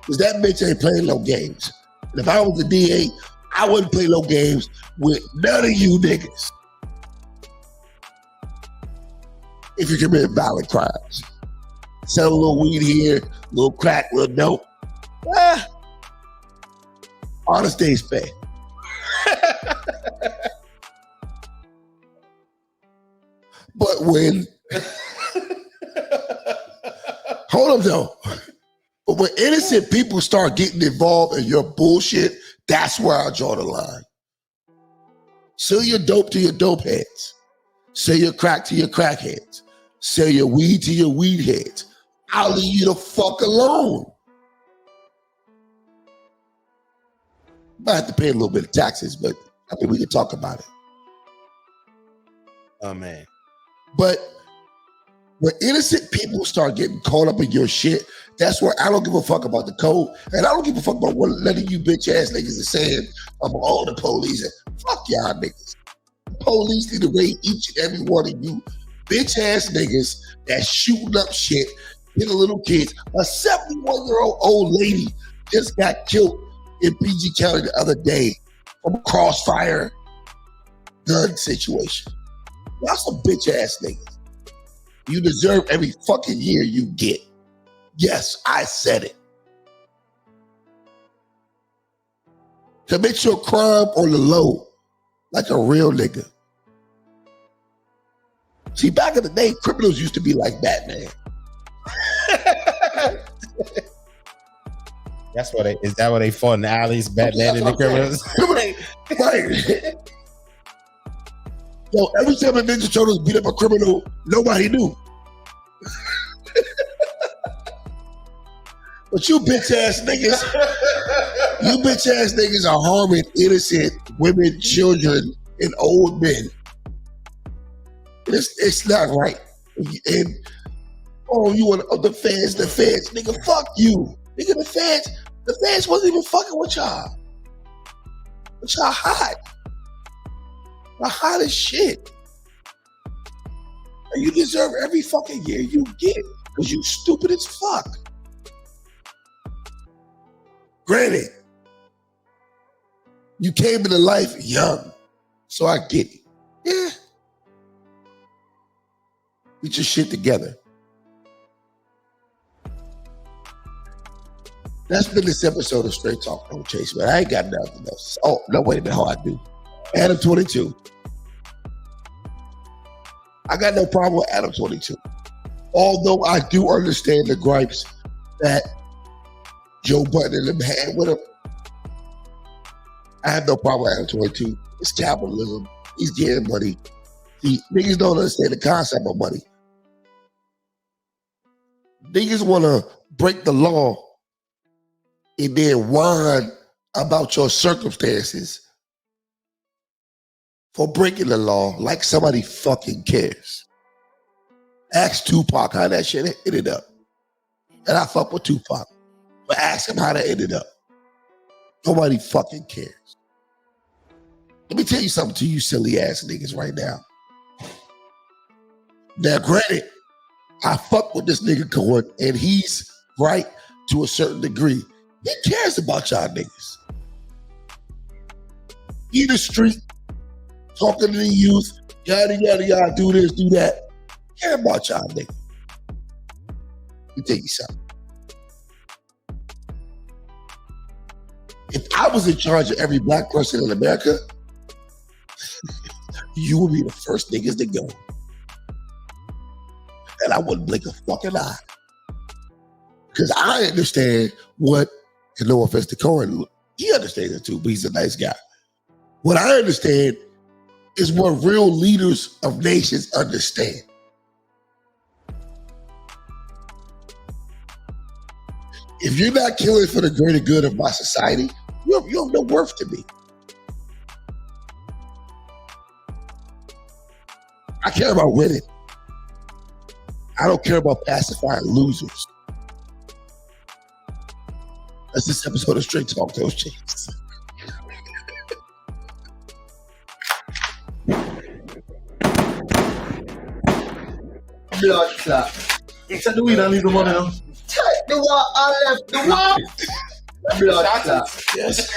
Because that bitch ain't playing no games. And if I was the DA, I wouldn't play no games with none of you niggas. If you commit violent crimes. Sell a little weed here, a little crack, a little dope. Honest days pay. But when hold up though. But when innocent people start getting involved in your bullshit, that's where I draw the line. Sell your dope to your dope heads. Sell your crack to your crack heads. Sell your weed to your weed heads. I'll leave you the fuck alone. Might have to pay a little bit of taxes, but I mean, we can talk about it. Oh man. But when innocent people start getting caught up in your shit, that's where I don't give a fuck about the code. And I don't give a fuck about what none of you bitch ass niggas are saying about all the police. And fuck y'all niggas. The police need to raid each and every one of you bitch ass niggas that's shooting up shit, hitting little kids. A 71-year-old old lady just got killed in PG County the other day from a crossfire gun situation. Y'all some bitch ass niggas. You deserve every fucking year you get. Yes, I said it. Commit your crime on the low, like a real nigga. See, back in the day, criminals used to be like Batman. That's what is that what they fought in the alleys, Batman and the criminals? Right. Yo, every time the Ninja Turtles beat up a criminal, nobody knew. But you bitch ass niggas are harming innocent women, children, and old men. It's not right. And you want the feds, nigga, fuck you. Nigga, the feds wasn't even fucking with y'all. But y'all hot. Y'all hot as shit. And you deserve every fucking year you get, because you stupid as fuck. Granted, you came into life young, so I get it. Yeah. Get your shit together. That's been this episode of Straight Talk No Chase, man. I ain't got nothing else. Oh, no, wait a minute. I do. Adam 22. I got no problem with Adam 22. Although I do understand the gripes that Joe Budden and them had with him. I have no problem with Adam 22. It's capitalism. He's getting money. Niggas don't understand the concept of money. Niggas want to break the law and then whine about your circumstances for breaking the law like somebody fucking cares. Ask Tupac how that shit ended up. And I fuck with Tupac. But ask him how that ended up. Nobody fucking cares. Let me tell you something to you silly ass niggas right now. Now, granted, I fuck with this nigga Cohen, and he's right to a certain degree. He cares about y'all niggas. He in the street, talking to the youth, yada, yada, yada, do this, do that. Care about y'all niggas. Let me tell you something. If I was in charge of every black person in America, you would be the first niggas to go. And I wouldn't blink a fucking eye. Because I understand what, and no offense to Cohen, he understands it too, but he's a nice guy. What I understand is what real leaders of nations understand. If you're not killing for the greater good of my society, you have no worth to me. I care about winning. I don't care about pacifying losers. That's this episode of Straight Talk No Chase. Blood clot. Take the weed and leave the money now. Take the what and left the what? Blood clot. Yes.